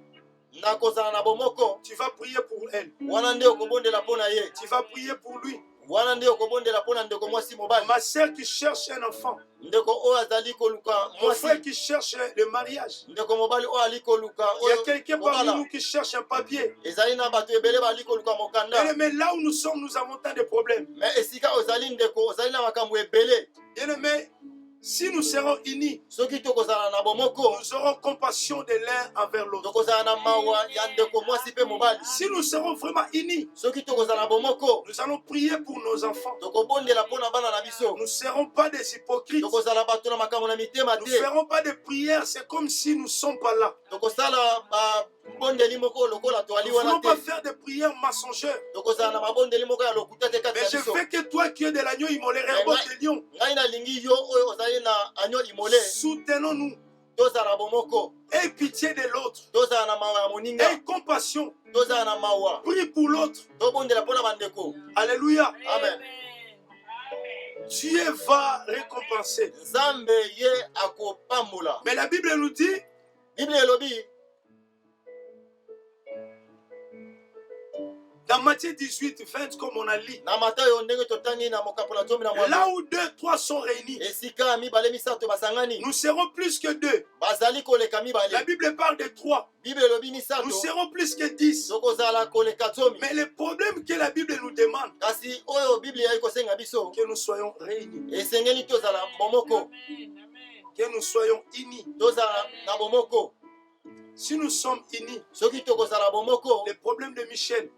Na kozala na bomoko. tu vas prier pour elle. Wana nde okobondela mpo na ye. Tu vas prier pour lui. Wana nde okobondela mpo na ndeko mwasi mobali. Ma sœur qui cherche un enfant. Ndeko oyo azali koluka Mon frère mwasi. qui cherche le mariage. Ndeko mobali oyo ali koluka Il y a oyo quelqu'un parmi mobala. nous qui cherche un papier. Ezali na bato ebele bali koluka mokanda. Mais là où nous sommes, nous avons tant de problèmes. Mais esika ozali ndeko ozali na makambo ebele. Bien-aimés, si nous serons unis, Soki tokozala na bomoko. nous aurons compassion de l'un envers l'autre. Tokozala na mawa ya ndeko mwasi pe mobali. Si nous serons vraiment unis, Soki tokozala na bomoko. nous allons prier pour nos enfants. Tokobondela mpo na bana na biso. Nous ne serons pas des hypocrites. Tokozala bato na makambo na mitema Nous ne te. ferons pas de prières, c'est comme si nous ne sommes pas là. Tokosala mabondeli moko lokola toali Nous ne voulons wana pas te. faire des prières mensongères. Tokozala na mabondeli moko ya lokuta te kati Mais na je biso. veux que toi qui es de l'agneau immolé, réponds de lion. Ngai nalingi yo oyo ozali na agneau immolé. Soutenons-nous. tozala na bomoko, Aie pitié de l'autre. tozala na mawa ya moninga, Aie compassion. tozala na mawa, Prie pour l'autre. tobondela mpo na bandeko. Alléluia. Amen. Dieu va récompenser. Nzambe ye akopambola. Mais la Bible nous dit, Bible elobi dans Matthieu 18, 20, comme on a lu, na Matayo ndenge totangi na mokapo na 12 là où 2, 3 sont réunis, esika mibale misato basangani nous serons plus que 2. bazali koleka La mibale. Bible parle de 3. Bible elobi misato Nous serons plus que 10. tokozala koleka 10. Mais le problème que la Bible nous demande, Kasi oyo Bible yayi kosenga biso que nous soyons réunis, esengeli tozala bomoko, que nous soyons unis. tozala na bomoko. Si nous sommes unis, Soki tokozala bomoko, les problèmes de Michel,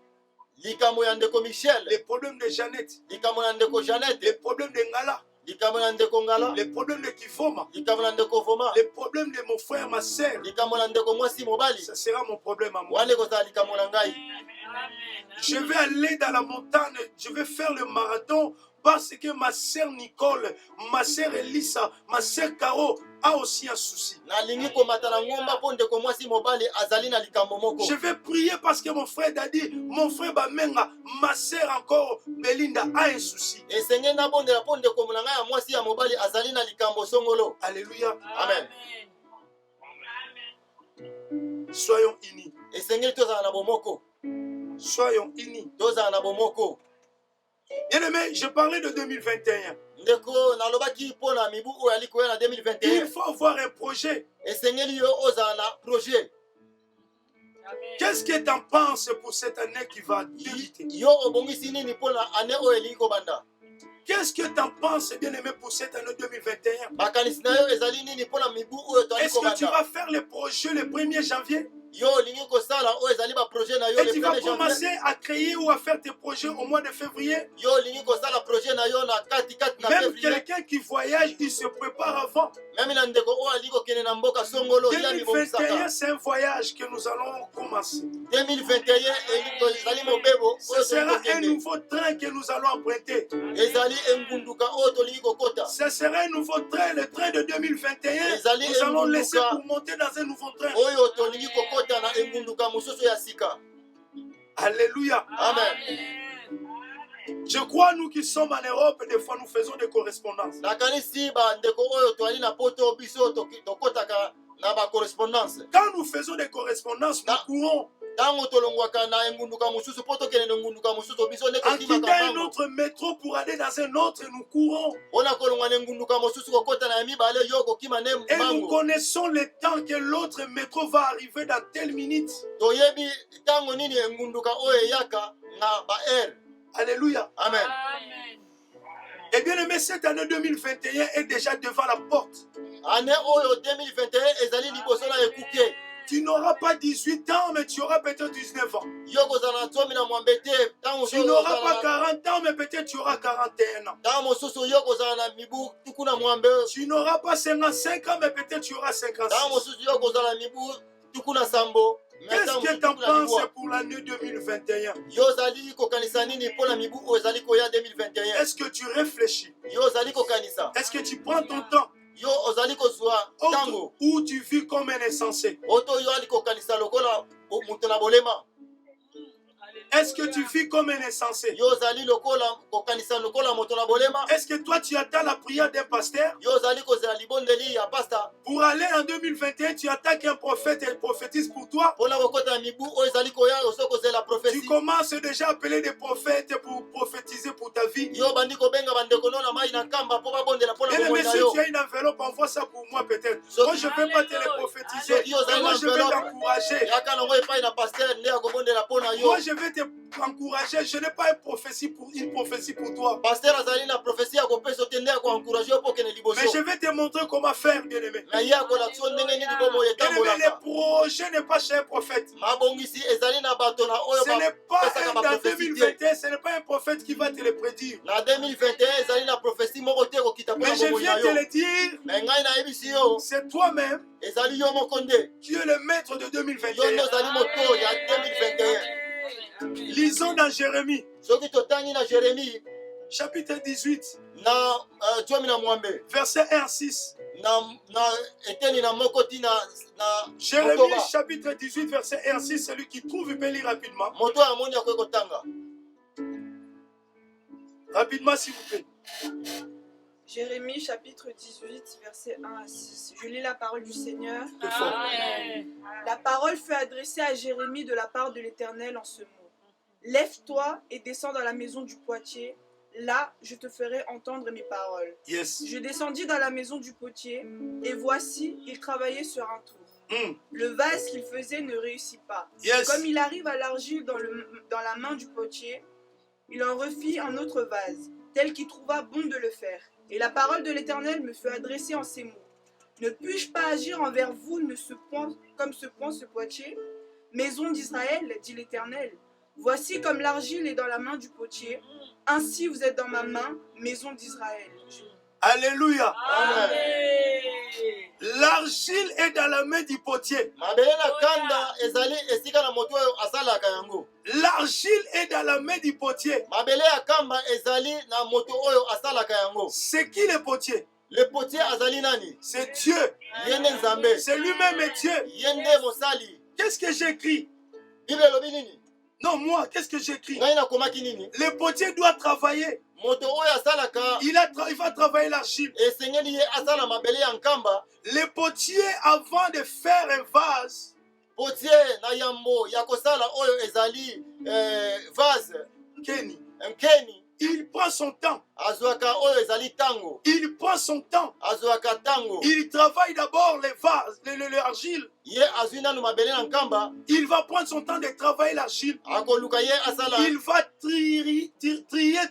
likambo ya ndeko Michel, les problèmes de Jeannette, likambo na ndeko Jeannette, les problèmes de Ngala, likambo na ndeko Ngala, les problèmes de Kifoma, likambo na ndeko Voma, les problèmes de mon frère, ma sœur, likambo na ndeko mwasi mobali, ça sera mon problème à moi. wane kozala likambo na ngai. Je vais aller dans la montagne, je vais faire le marathon parce que ma sœur Nicole, ma sœur Elissa, ma sœur Caro a aussi un souci. Nalingi komata na ngomba mpo ndeko mwasi mobali azali na likambo moko. Je vais prier parce que mon frère Dadi, mon frère Bamenga, ma sœur encore Belinda a un souci. Esenge na bondela mpo ndeko na ngai ya mwasi ya mobali azali na likambo songolo. Alléluia. Amen. Soyons unis. Esengeli tozala na bomoko, Soyons unis. tozala na bomoko. Bien-aimé, je parlais de 2021. Ndeko nalobaki mpo na mibu oyo ali koya na Il 2021. faut avoir un projet. Esengeli yo ozala na projet. Qu'est-ce que tu en penses pour cette année qui va débuter? Yo obongisi nini mpo na ane oyo elingi kobanda? Qu'est-ce que tu en penses, bien-aimé, pour cette année 2021? Makanisi na yo ezali nini mpo na mibu oyo toali Est-ce que tu kobanda? vas faire le projet le 1er janvier? Yo olingi kosala oyo ezali ba projet na yo Et le tu vas 1er commencer janvier. à créer ou à faire tes projets au mois de février? Yo olingi kosala projet na yo na kati na Même février. quelqu'un qui voyage, il se prépare avant. Même na ndeko oyo ali kokende na mboka songolo ya 2021, mibongisaka. c'est un voyage que nous allons commencer. 2021 ezali mobebo Ce oyo sera tolingi un kokende. nouveau train que nous allons emprunter. Ezali engunduka oyo tolingi kokota. Ce sera un nouveau train, le train de 2021. Ezali Nous allons laisser engunduka pour monter dans un nouveau train. oyo tolingi kokota na engunduka mosusu ya sika. Alléluia. Amen. Je crois, nous qui sommes en Europe, des fois nous faisons des correspondances. Nakanisi ba ndeko oyo toali na poto biso tokotaka na ba correspondance. Quand nous faisons des correspondances, nous courons. Tango tolongwaka na engunduka mosusu poto kende na engunduka mosusu biso ne En quittant kokimaka un bango. autre métro pour aller dans un autre, nous courons. Ona kolongwa na engunduka mosusu kokota na mibale yo kokima ne Et nous bango. connaissons le temps que l'autre métro va arriver dans telle minute. Toyebi tango nini engunduka oyo eyaka na ba air. Alléluia. Amen. Et bien aimé, cette année 2021 est déjà devant la porte. Ane oyo 2021 ezali liboso na ekuke. Tu n'auras pas 18 ans, mais tu auras peut-être 19 ans. Yo kozala na tsomi na mwambe te tango Tu n'auras pas 40 ans, mais peut-être tu auras 41 ans. tango mosusu yo kozala na mibu tuku na mwambe. Tu n'auras pas 55 ans, mais peut-être tu auras Tango 56. mosusu yo kozala na mibu tuku na sambo. Qu'est-ce que tu en penses pour l'année 2021? Yo zali kokanisa nini mpo na mibu oyo ezali koya 2021? Est-ce que tu réfléchis? Yo zali kokanisa. Est-ce que tu prends ton temps? Yo ozali kozwa tango. Ou tu vis comme un insensé? Oto yo ali kokanisa lokola mutu na bolema. Est-ce que tu vis comme un insensé? Yo zali lokola kokanisa lokola moto na bolema. Est-ce que toi tu attends la prière d'un pasteur? Yo zali kozela libondeli ya pasta. Pour aller en 2021, tu attends qu'un prophète et prophétise pour toi? Pona kokota na mibu oyo ezali koya oso kozela Tu prophétie. commences déjà à appeler des prophètes pour prophétiser pour ta vie. Yo bandi kobenga bandeko no na mai na kamba po babondela pona Bien bomoi aimé, na si yo. tu as une enveloppe, envoie ça pour moi peut-être. So- Moi, je ne vais pas te les prophétiser. Yo zali Moi, je vais enveloppe. t'encourager. Yaka nango epai na pasteur nde akobondela pona yo. Moi, je vais t'encourager. Je n'ai pas une prophétie pour toi. Pasteur azali na prophétie akopesa te nde akoencourage yo po kende liboso. Mais je vais te montrer comment faire, bien-aimé. Na ye akolakisa yo ndenge nini bomoi Bien-aimé, etambolaka. le projet n'est pas chez un prophète. Mabongisi ezali na bato na oyo Ce n'est pas bapesaka dans baprophétie te. 2021, ce n'est pas un prophète qui va te le prédire. Na 2021 ezali na prophétie moko te kokita Mais mpona je bomoi viens na te yo. le dire, Me ngai nayebisi yo c'est toi-même ezali yo moko nde. qui es le maître de Yo nde 2021. ozali moto ya 2021. Lisons dans Jérémie, Soki totangi na Jérémie chapitre 18, na tsomi na mwambe verset 1 à 6. Jérémie chapitre 18 verset 1 à 6, celui qui trouve il peut lire rapidement. Rapidement s'il vous plaît. Jérémie chapitre 18 verset 1 à 6. Je lis la parole du Seigneur. Amen. La parole fut adressée à Jérémie de la part de l'Éternel en ce mot. Lève-toi et descends dans la maison du potier. Là, je te ferai entendre mes paroles. Yes. Je descendis dans la maison du potier, et voici, il travaillait sur un tour. Le vase qu'il faisait ne réussit pas. Yes. Comme il arrive à l'argile dans la main du potier, il en refit un autre vase, tel qu'il trouva bon de le faire. Et la parole de l'Éternel me fut adressée en ces mots. Ne puis-je pas agir envers vous comme se point ce potier? Maison d'Israël, dit l'Éternel. Voici comme l'argile est dans la main du potier, ainsi vous êtes dans ma main, maison d'Israël. Alléluia. Amen. L'argile est dans la main du potier. L'argile est dans la main du potier. C'est qui le potier? Le potier azali nani? C'est Dieu. Yende nzambe. C'est lui-même est Dieu. Yende mosali. Qu'est-ce que j'écris? Bible lobi nini? Non, moi, qu'est-ce que j'écris? Ngai na komaki nini? Le potier doit travailler. Moto oyo asalaka. Il va travailler l'argile. Esengeli ye asala mabele ya nkamba. Le potier, avant de faire un vase, Potier na yambo ya kosala oyo ezali vase. Kenny, Nkeni. il prend son temps. Azwaka oyo ezali tango. Il prend son temps. Azwaka tango. Il travaille d'abord les vases, l'argile. Ye azwina no mabele na nkamba. Il va prendre son temps de travailler l'argile. Akoluka ye asala. Il va trier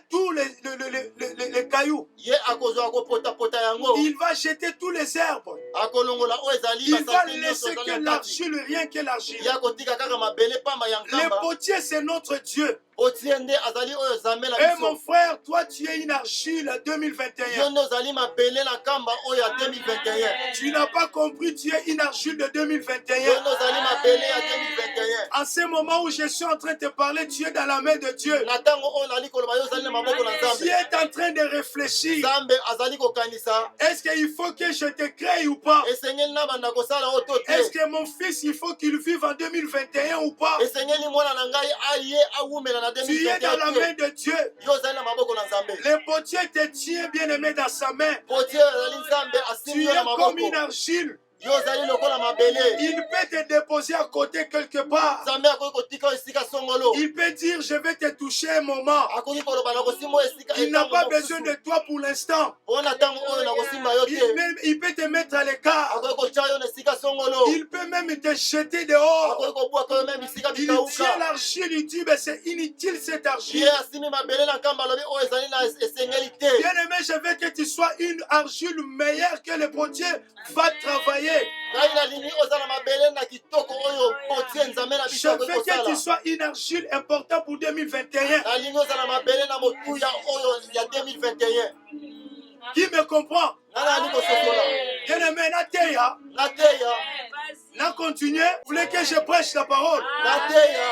tous les cailloux. Ye akozwa ko pota yango. Il va jeter tous les herbes. Akolongola oyo ezali. Il va laisser que l'argile, rien que l'argile. Ya kotika kaka mabele pamba ya nkamba. Le potier, c'est notre Dieu. Potier nde azali oyo zambe la Et biso. mon frère, toi tu es une argile à 2021. Yo ndo zali mabele na nkamba oyo ya 2021. Tu n'as pas compris, tu es une argile de 2021. Yo ndo zali mabele ya 2021. En ce moment où je suis en train de te parler, tu es dans la main de Dieu. Na tango oyo nali koloba yo zali na maboko na Tu Nzambe. es en train de réfléchir. Nzambe azali kokanisa. Est-ce qu'il faut que je te crée ou pas? Esengeli na banda kosala oyo to Est-ce te. que mon fils, il faut qu'il vive en 2021 ou pas? Esengeli mwana na ngai aye awumela na Tu es dans 2021. la main de Dieu. Yo zali na maboko na Nzambe. Le potier te tient bien aimé dans sa main. Potier azali Nzambe asimbi Tu yo es na comme maboko. une argile. Yo zali lokola mabele. Il peut te déposer à côté quelque part. Nzambe akoki kotika esika songolo. Il peut dire, je vais te toucher un moment. Akoki koloba na kosimba esika. Il n'a pas besoin de toi pour l'instant. Ona tango oyo na kosimba yo te. Il peut te mettre à l'écart. Akoki kotia yo na esika songolo. Il peut même te jeter dehors. Akoki kobwaka yo même esika Il tient bitauka. l'argile, il dit, mais c'est inutile cette argile. Ye asimi mabele na nkamba lobi oyo ezali na esengeli te. Bien aimé, je veux que tu sois une argile meilleure que le potier va travailler. Ngai nalingi ozala mabele na kitoko oyo potier Nzambe na Je biso veux akoki que tu kosala. sois une argile importante pour 2021. Nalingi ozala mabele na motuya oyo ya 2021. Qui me comprend? Nana ali kosokola. Bien aimé, Nateya, Nateya. na continuer. Vous voulez que je prêche la parole? Nateya.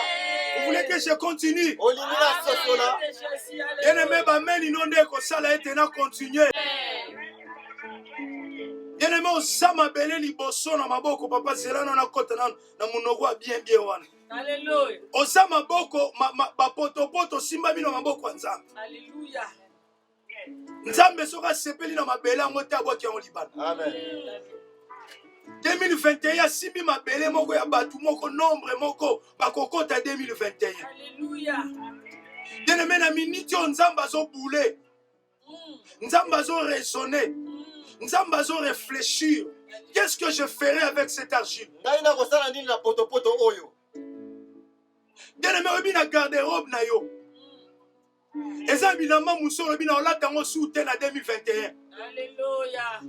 Vous voulez que je continue? Olingi na sosola. Bien aimé, bameni nonde kosala ete na continuer. Bien aimé, osama bele liboso na maboko papa zelano na kota na monoko bien wana. Alléluia. Osa maboko bapoto simba bino maboko ya Nzambe. Alléluia. Nzambe soka sepeli na mabele yango te abwaki yango libana. Amen. 2021 simbi mabele moko ya batu moko nombre moko bakokota 2021. Alléluia. Bien aimé na miniti oyo Nzambe azobule. Nzambe azoraisonner. Nzambe azoréfléchir. Qu'est-ce que je ferai avec cette argile? Ngai na kosala nini na potopoto oyo? Bien aimé, obi na garde-robe na yo. Eza bilamba musoro bina olata ngo soute na 2021. Alléluia.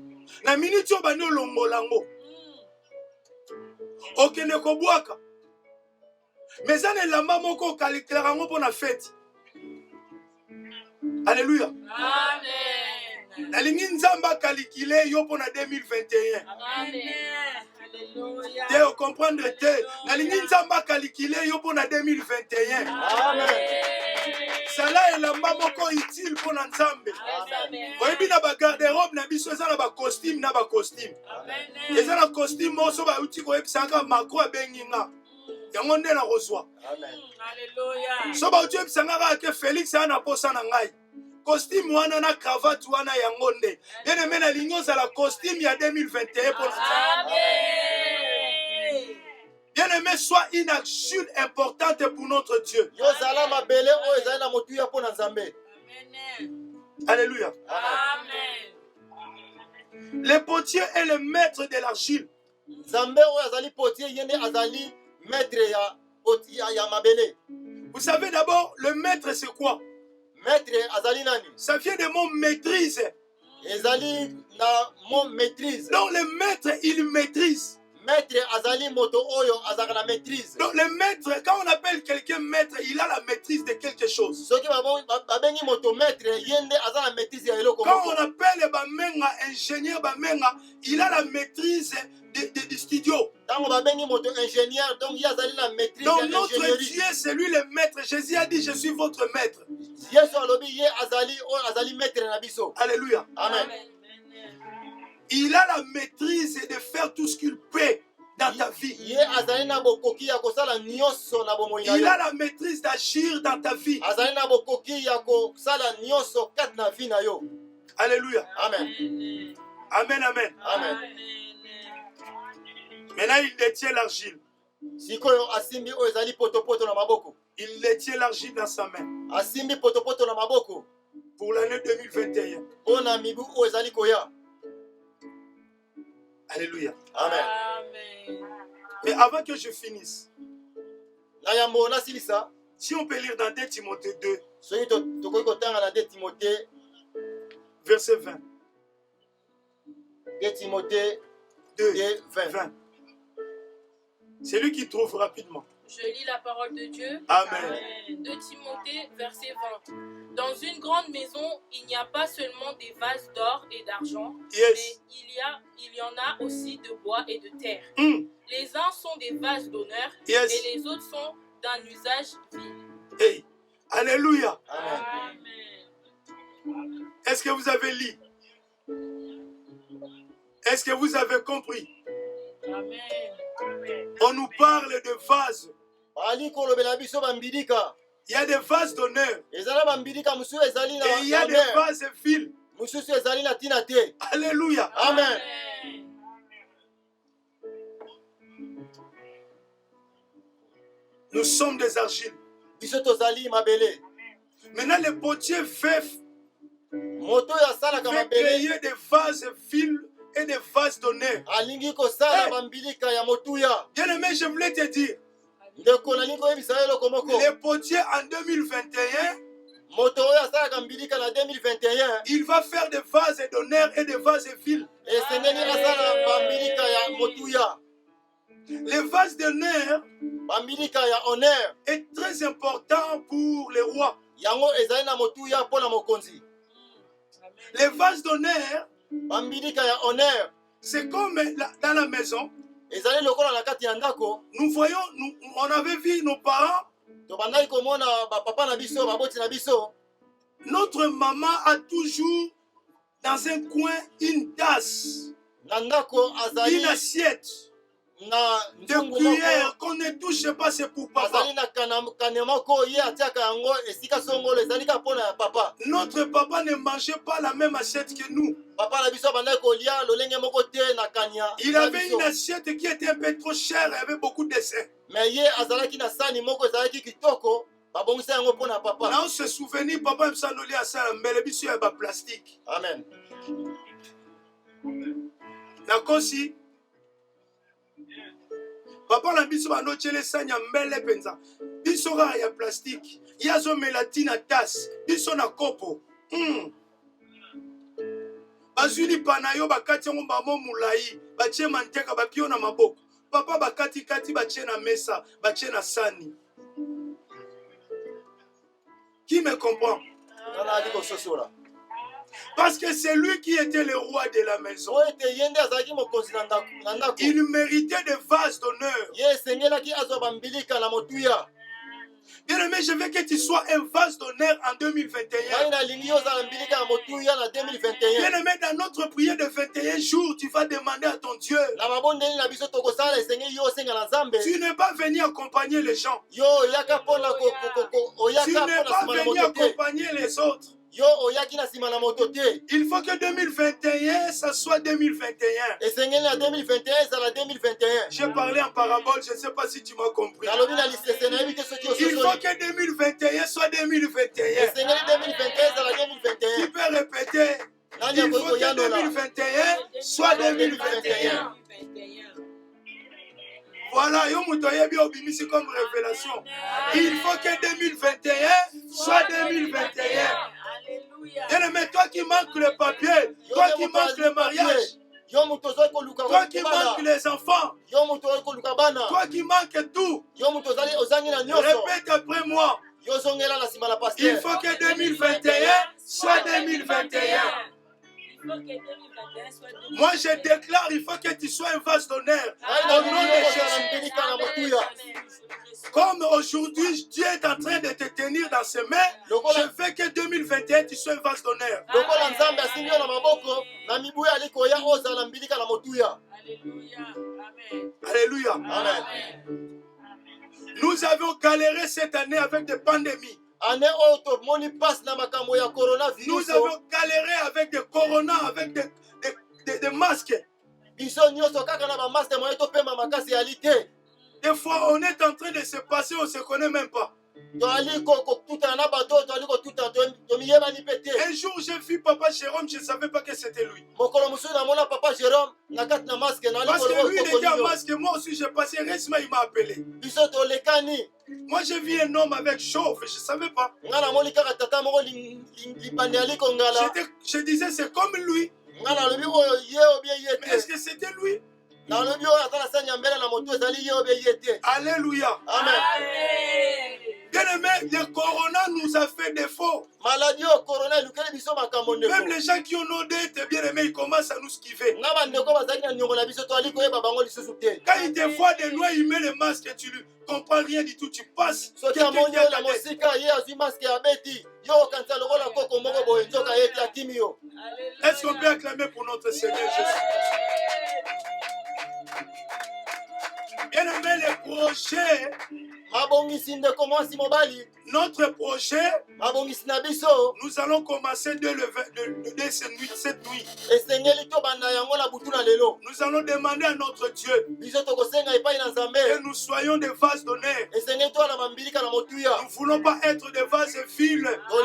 Na miniti oyo bani olongola ngo. Okende kobwaka. Mais eza na elamba moko okalikelaka ngo mpo na fete. Alléluia. Amen. Nalingi Nzambe akalikile yo mpo na 2021. Amen. Alléluia. Te comprendre te. Nalingi Nzambe akalikile yo mpo na 2021. Amen. Zala elamba moko utile mpo na nzambe. Amen. Oyebi na bagarderobe na biso eza na bacostume na bacostume. Amen. Eza na costume moso bauti koyebisaka makro abengi nga. Yango nde na kozwa. Alléluia. So bauti koyebisanga kaka ke Félix aya na posa na ngai. Costume wana na cravate wana yango nde. Bien aimé nalingi ozala costume ya 2021 mpo na nzambe. Amen. Bien aimé, sois une action importante pour notre Dieu. Yozala mabele oyo ezali na motuya mpo na Nzambe. Amen. Alléluia. Amen. Le potier est le maître de l'argile. Nzambe oyo azali potier yende azali maître ya mabele. Vous savez d'abord, le maître c'est quoi? Maître azali nani? Ça vient du mot maîtrise. Ezali na mo maîtrise. Donc le maître, il maîtrise. Maître azali moto oyo azaka na maîtrise. Donc le maître, quand on appelle quelqu'un maître, il a la maîtrise de quelque chose. Soki babengi moto maître yende azala na maîtrise ya eloko Quand on moko. appelle Bamenga ingénieur Bamenga, il a la maîtrise du studio. Tango babengi moto ingénieur donc ye azali na maîtrise Donc ya notre ingénierie. Dieu, c'est lui le maître. Jésus a dit, je suis votre maître. Yesu alobi ye azali oyo azali maître na biso. Alléluia. Amen. Il a la maîtrise de faire tout ce qu'il peut dans ta vie. Ye azali na bokoki ya kosala nyonso na bomoi na Il yo. a la maîtrise d'agir dans ta vie. Azali na bokoki ya kosala nyonso kati na vie na yo. Alléluia. Amen. Amen, amen. Amen. Maintenant, il détient l'argile. Sikoyo asimbi oyo ezali potopoto na maboko. Il détient l'argile dans sa main. Asimbi potopoto na maboko. Pour l'année 2021. Pona mibu oyo ezali koya. Alléluia. Amen. Amen. Mais avant que je finisse, Na yambo na silisa. si on peut lire dans 2 Timothée 2, Soki tokoki kotanga na 2 Timothée, verset 20. 2 Timothée 2, 20. 20. C'est lui qui trouve rapidement. Je lis la parole de Dieu. Amen. De Timothée, verset 20. Dans une grande maison, il n'y a pas seulement des vases d'or et d'argent, Yes. mais il y en a aussi de bois et de terre. Mm. Les uns sont des vases d'honneur Yes. et les autres sont d'un usage vil. Hey. Alléluia. Amen. Amen. Est-ce que vous avez lu? Est-ce que vous avez compris? Amen. On nous parle de vases. Ali kolobela biso bambidika. Il y a des vases d'honneur. Ezala bambidika mususu ezali na Et il y a des honneur. vases vils. Mususu ezali na tina te. Alléluia. Amen. Nous sommes des argiles. Biso tozali mabele. Maintenant, le potier veut Moto ya salaka mabele. créer des vases vils et des vases d'honneur. Alingi kosala Hey. bambidika ya motuya. Bien aimé, je voulais te dire, Ndeko nalingi koyebisa yo eloko moko. le potier en 2021, Moto oyo asalaka mbidika na 2021. il va faire des vases d'honneur et des vases vils. Esengeli asala bambidika ya motuya. Les vases d'honneur Bambidika ya honneur. est très important pour les rois. Yango ezali na motuya mpo na mokonzi. Les vases d'honneur, Bambidika ya honneur. c'est comme dans la maison. Ezali lokola na kati ya ndako. Nous voyons, on avait vu nos parents. Tobandaki komona bapapa na biso, baboti na biso. Notre maman a toujours dans un coin une tasse, Na ndako une azali assiette na de nzungu cuillère moko. qu'on ne touche pas, c'est pour papa. Azali na kane moko ye atiaka yango esika songolo ezali ka mpona ya papa. Notre papa ne mangeait pas la même assiette que nous. Papa na biso abandaki kolia lolenge moko te na kanya. Il avait une assiette qui était un peu trop chère et avait beaucoup de dessins. Mais ye azalaki na sani moko ezalaki kitoko, babongisa yango mpona papa. Là, on se souvient, papa me s'ennuie à ça, mais le bisu est plastique. Amen. D'accord, si. Papa na biso banochele sanya mbele penza. Biso ra ya plastique. Yazo melatina tasse. Biso na kopo. Bazuli panayo bakati yango bamo mulai. Bache manteka bapio na maboko. Papa bakati kati bache na mesa. Bache na sani. Qui me comprend? Nana ali kososola. Parce que c'est lui qui était le roi de la maison. Oyo ete ye nde azalaki mokonzi na ndako. Il méritait des vases d'honneur. Ye esengelaki azwa bambilika na motuya. Bien-aimé, je veux que tu sois un vase d'honneur en 2021. Bien-aimé, dans notre prière de 21 jours, tu vas demander à ton Dieu. Tu n'es pas venu accompagner les gens. Tu n'es pas venu accompagner les autres. Il faut que 2021, ça soit 2021. J'ai parlé en parabole, je ne sais pas si tu m'as compris. Il faut que 2021 soit 2021. Tu peux répéter. Il faut que 2021 soit 2021. Voilà, c'est comme révélation. Il faut que 2021 soit 2021. Bien-aimé, toi qui manques le papier, toi qui manques le mariage, toi qui manques les enfants, toi qui manques tout, répète après moi. Il faut que 2021 soit 2021. Moi je déclare, il faut que tu sois un vase d'honneur. Au nom de Jésus. Comme aujourd'hui, Dieu est en train de te tenir dans ses mains, je veux que 2021 tu sois un vase d'honneur. Alléluia. Amen. Nous avons galéré cette année avec des pandémies. Nous avons galéré avec des coronas, avec des masques. Des fois, on est en train de se passer, on ne se connaît même pas. Un jour, j'ai vu Papa Jérôme, je ne savais pas que c'était lui. Parce que lui, il était en masque, moi aussi, j'ai passé, récemment, il m'a appelé. Moi, j'ai vu un homme avec chauve, je ne savais pas. Je disais, c'est comme lui. Mais est-ce que c'était lui? Alléluia. Amen. Bien-aimé, le corona nous a fait défaut. Même les gens qui ont nos dettes, bien-aimé, ils commencent à nous esquiver. Quand ils te voient de loin, ils mettent le masque et tu ne comprends rien du tout. Tu passes. Est-ce qu'on peut acclamer pour notre Seigneur Jésus? Bien-aimé, le projet, notre projet, nous allons commencer dès cette nuit. Nous allons demander à notre Dieu que nous soyons des vases d'honneur. Nous ne voulons pas être des vases viles. Je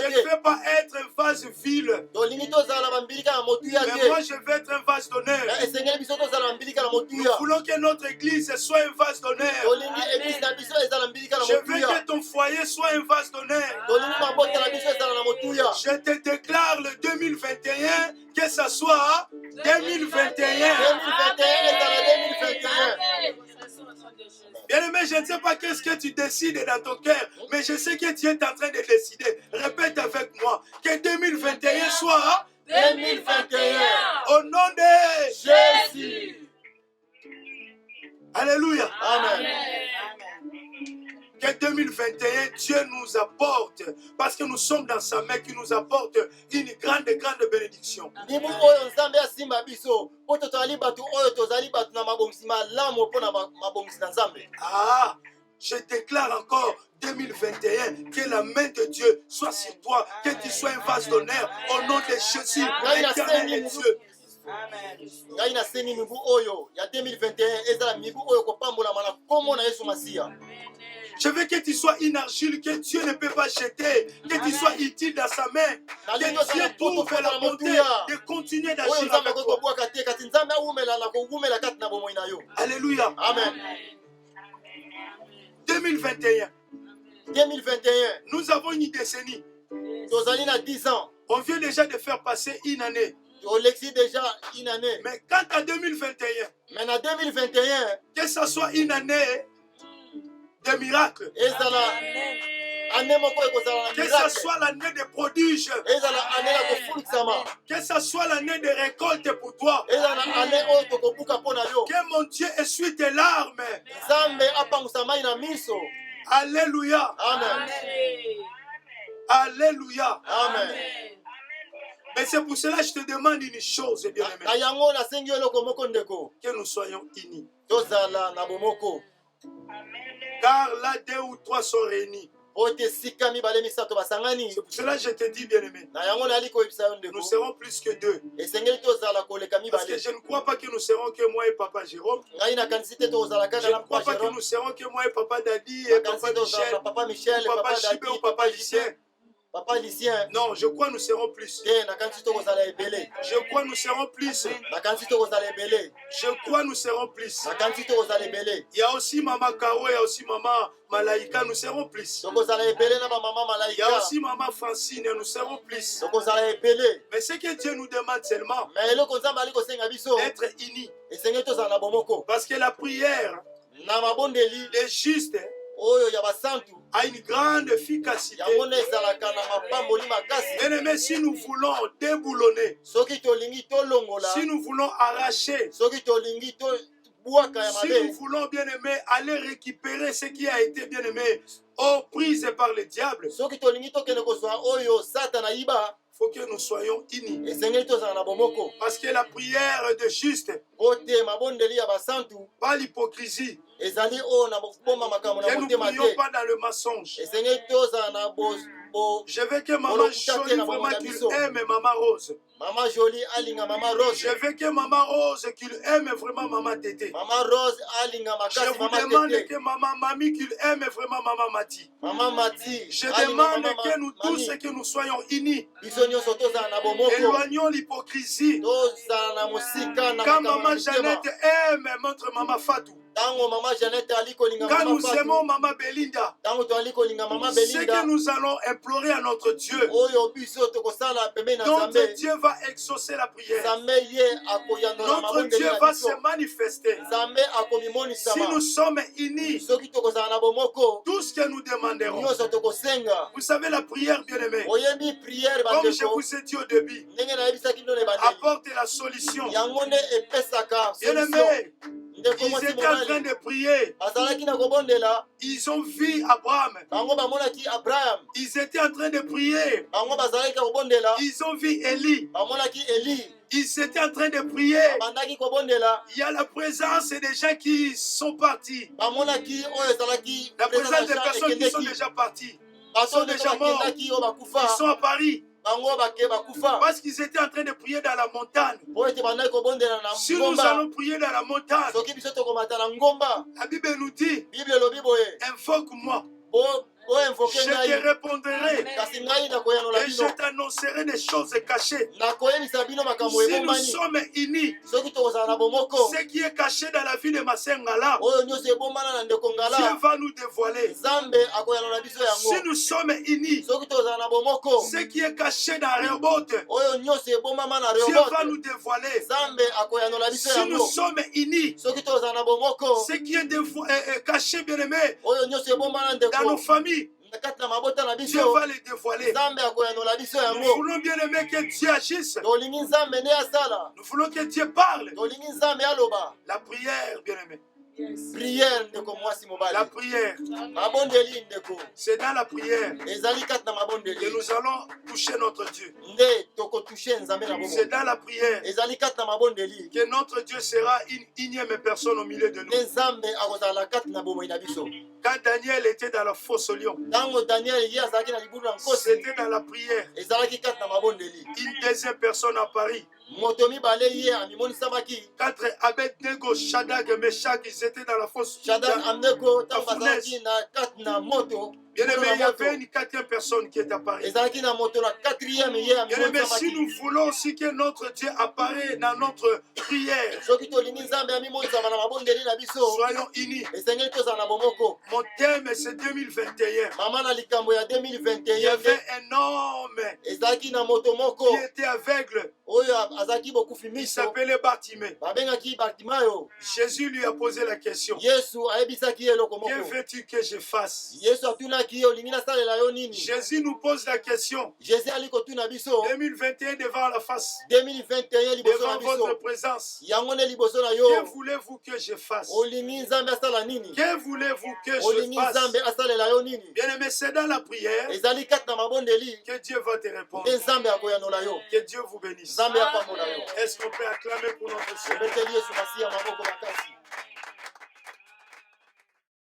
ne veux pas être un vase vile. Mais moi, je veux être un vase d'honneur. Nous voulons que notre église soit un vase d'honneur. Je veux que ton foyer soit un vase d'honneur. Je te déclare le 2021, que ce soit 2021. Bien-aimé, je ne sais pas qu'est-ce que tu décides dans ton cœur, mais je sais que tu es en train de décider. Répète avec moi, que 2021 soit 2021. Au nom de Jésus. Alléluia. Amen. Que 2021, Dieu nous apporte, parce que nous sommes dans sa main, qui nous apporte une grande bénédiction. Ah, je déclare encore 2021, que la main de Dieu soit sur toi, que tu sois un vase d'honneur, au nom de Jésus, l'éternel est Dieu. Amen. Je veux que tu sois une argile que Dieu ne peut pas jeter, que tu sois utile dans sa main, que Dieu trouve la bonté de continuer d'agir avec toi. Alléluia. Amen. 2021. Nous avons une décennie. 10 ans. On vient déjà de faire passer une année. Mais quant à 2021, que ce soit une année de miracles, année moko ekozala na Que ce miracle. soit l'année des prodiges. Ezala année ya kofulisama. Que ce soit l'année de récolte pour toi. Ezala na année oyo tokobuka mpo na yo. Que mon Dieu essuie tes larmes. Nzambe apangwisa mai na miso. Alléluia. Amen. Alléluia. Amen. Mais c'est pour cela que je te demande une chose, Na bien-aimé. yango nasengi yo eloko moko ndeko. Que nous soyons unis. Tozala na bomoko. Car là, 2 ou 3 sont réunis. Po ete esika mibale misato basangani. C'est pour cela que je te dis, bien-aimé. Na yango nali koyebisa yo ndeko. Nous serons plus que 2. Esengeli tozala koleka Parce que mibale. je ne crois pas que nous serons que moi et Papa Jérôme. Ngai nakanisi te tozala Je kaka ne na crois papa pas que Jérôme. nous serons que moi et Papa Dadi et Nakanisi Papa te tozala Michel. na papa Michel, Papa papa Chibé Dadi, ou Papa papa Lucien. Lucien. Papa Lucien. Non, je crois que nous serons plus. Te nakanisi tokozala ebele. Je crois que nous serons plus. Nakanisi tokozala ebele. Je crois que nous serons plus. Nakanisi tokozala ebele. Il y a aussi Maman Karo, il y a aussi Maman Malaïka, nous serons plus. Tokozala ebele na ba mama Il y a malaika. aussi Maman Francine, nous serons plus. Tokozala ebele. Mais ce que Dieu nous demande seulement, Mais eloko nzambe ali kosenga biso. d'être unis. Esengeli tozala na bomoko. Parce que la prière Na mabondeli des justes oyo ya basantu. a une grande efficacité. Yango na ezalaka na mapamboli makasi. Bien-aimés, si nous voulons déboulonner, Soki tolingi tolongola. si nous voulons arracher, Soki tolingi tobwaka ya si nous mabe. voulons, bien-aimés, aller récupérer ce qui a été, bien-aimé, prise par le diable, Soki tolingi tokende kozwa oyo satana yiba. il faut que nous soyons unis. Esengeli tozala na bomoko. Parce que la prière de juste, Ote mabondeli ya basantu. pas l'hypocrisie, Ezali oyo na bomba makambo na que nous ne motema prions te. pas dans le mensonge. Esengeli tozala na bo. Je veux que Maman Olo Jolie, kutate na vraiment mama qu'il biso. aime Maman Rose. Mama Jolie alinga mama Rose. Je veux que Maman Rose, qu'il aime vraiment Maman Tété. Mama Rose alinga Je makasi vous mama demande Tete. que Maman Mamie, qu'il aime vraiment Maman Mati. Mama Mati. Je alinga demande mama que nous tous, Mami. que nous soyons unis. Biso nyonso tozala na bomoko. Éloignons l'hypocrisie. Tozala na mosika na Quand makambo na Maman mitema. Jeannette aime notre Maman Fatou. Tango mama Jeannette ali kolinga Quand mama nous Fatou. aimons Maman Belinda. Tango toali kolinga mama Ce que Belinda. nous allons implorer à notre Dieu. Oyo biso tokosala pembeni na Donc Nzambe. Dieu va exaucer la prière. Nzambe ye akoyandola Notre mabondeli Dieu na va biso. se manifester. Nzambe Si akomimonisama. nous sommes unis, Soki tokozala na bomoko. tout ce que nous demanderons. Nyonso tokosenga. Vous savez, la prière, bien-aimée, Oyebi prière comme je bandeko. vous ai dit au début, Ndenge nayebisaki bino na ebandeli. apporte la solution. Yango nde epesaka solution. Bien-aimés, Ndeko ils mwasi étaient en train mobali de prier. azalaki na kobondela. Ils ont vu Abraham. Bango bamonaki Abraham. Ils étaient en train de prier. Bango bazalaki na kobondela. Ils ont vu Élie. Bamonaki Eli. Ils étaient en train de prier. Bandaki kobondela. Il y a la présence des gens qui sont partis. Bamonaki oyo ezalaki La présence des présence ya personnes qui sont ekendeki. déjà partis. Bato sont nde déjà morts. bakendaki oyo Ils bakufa. sont à Paris. Bango bake bakufa. Parce qu'ils étaient en train de prier dans la montagne. Po ete bandaki kobondela na Si nous ngomba. allons prier dans la montagne, Soki biso tokomata na ngomba. la Bible nous dit, Bible elobi boye. invoque-moi, Boinvoke je te ngai. répondrai Kasi ngai nakoyanola et je bino. t'annoncerai des choses cachées. Nakoyebisa bino makambo Si nous ebombani. sommes unis, Soki tokozala na bomoko. ce qui est caché dans la vie de Masengala, Oyo nyonso ebombana na ndeko Dieu ngala. va nous dévoiler. Nzambe akoyanola biso Si yango. nous sommes unis, Soki tozala na bomoko. ce qui est caché dans Rehoboth, Oyo nyonso ebombama na Dieu Rehoboth. va nous dévoiler. Nzambe akoyanola biso Si nous yango. sommes unis, Soki tozala na bomoko. ce qui est caché, bien aimé, Oyo nyonso ebombana na dans nos ndeko. familles, Na kati na mabota na Dieu biso. va les dévoiler. Nzambe akoyanola biso Nous yango. voulons bien aimer que Dieu agisse. Tolingi Nzambe nde asala. Nous voulons que Dieu parle. Tolingi Nzambe aloba. La prière, bien aimé. Prière ndeko mwasi La mobali. prière, Mabondeli ndeko. c'est dans la prière Ezali kati na que mabondeli. nous allons toucher notre Dieu. Nde tokotushe Nzambe na C'est bomoko. dans la prière Ezali kati na mabondeli. que notre Dieu sera une énième personne au milieu de nous. Nde Nzambe akozala kati na bomoi na biso. Quand Daniel était dans la fosse au lion, Ntango Daniel ye azalaki na libulu na nkosi. c'était dans la prière. Ezalaki kati na mabondeli. Une deuxième personne à Paris. Moto mibale ye amimonisamaki. Quatre Abednego, Shadrach et Meshach, ils étaient dans la fosse. Shadrach Abednego ntango La bazalaki na kati na moto. Bien aimé, il y moto. avait une quatrième personne qui est à Paris. Ezalaki na moto na quatrième ye Bien aimé, si amimonisamaki. nous voulons aussi que notre Dieu apparaît dans notre prière, Soki tolingi Nzambe amimonisama na mabondeli na biso. soyons unis. Esengeli tozala na bomoko. Mon thème, c'est 2021. Mama na likambo ya Il y 2021 avait un homme ezalaki na moto moko qui était aveugle. oyo azalaki bokufi Il miso. s'appelait Bartimée. Babengaki Bartimayo. Jésus lui a posé la question. Yesu ayebisaki ye eloko Que moko. veux-tu que je fasse? Yesu atunaki atunaki ye olingi nasalela yo nini. Jésus nous pose la question. Jésus ali kotuna biso 2021 devant la face, 2021 liboso na devant votre biso présence. yango ne liboso na Que yo voulez-vous que je fasse? olingi nzambe asala nini. Que voulez-vous que je Olingi fasse? nzambe asalela yo nini. Bien-aimé, c'est dans la prière ezali kati na mabondeli que Dieu va te répondre. nde nzambe akoyanola yo. Que Dieu vous bénisse. nzambe apambola yo. Est-ce qu'on peut acclamer pour notre Seigneur? obeteli yesu masiya maboko makasi.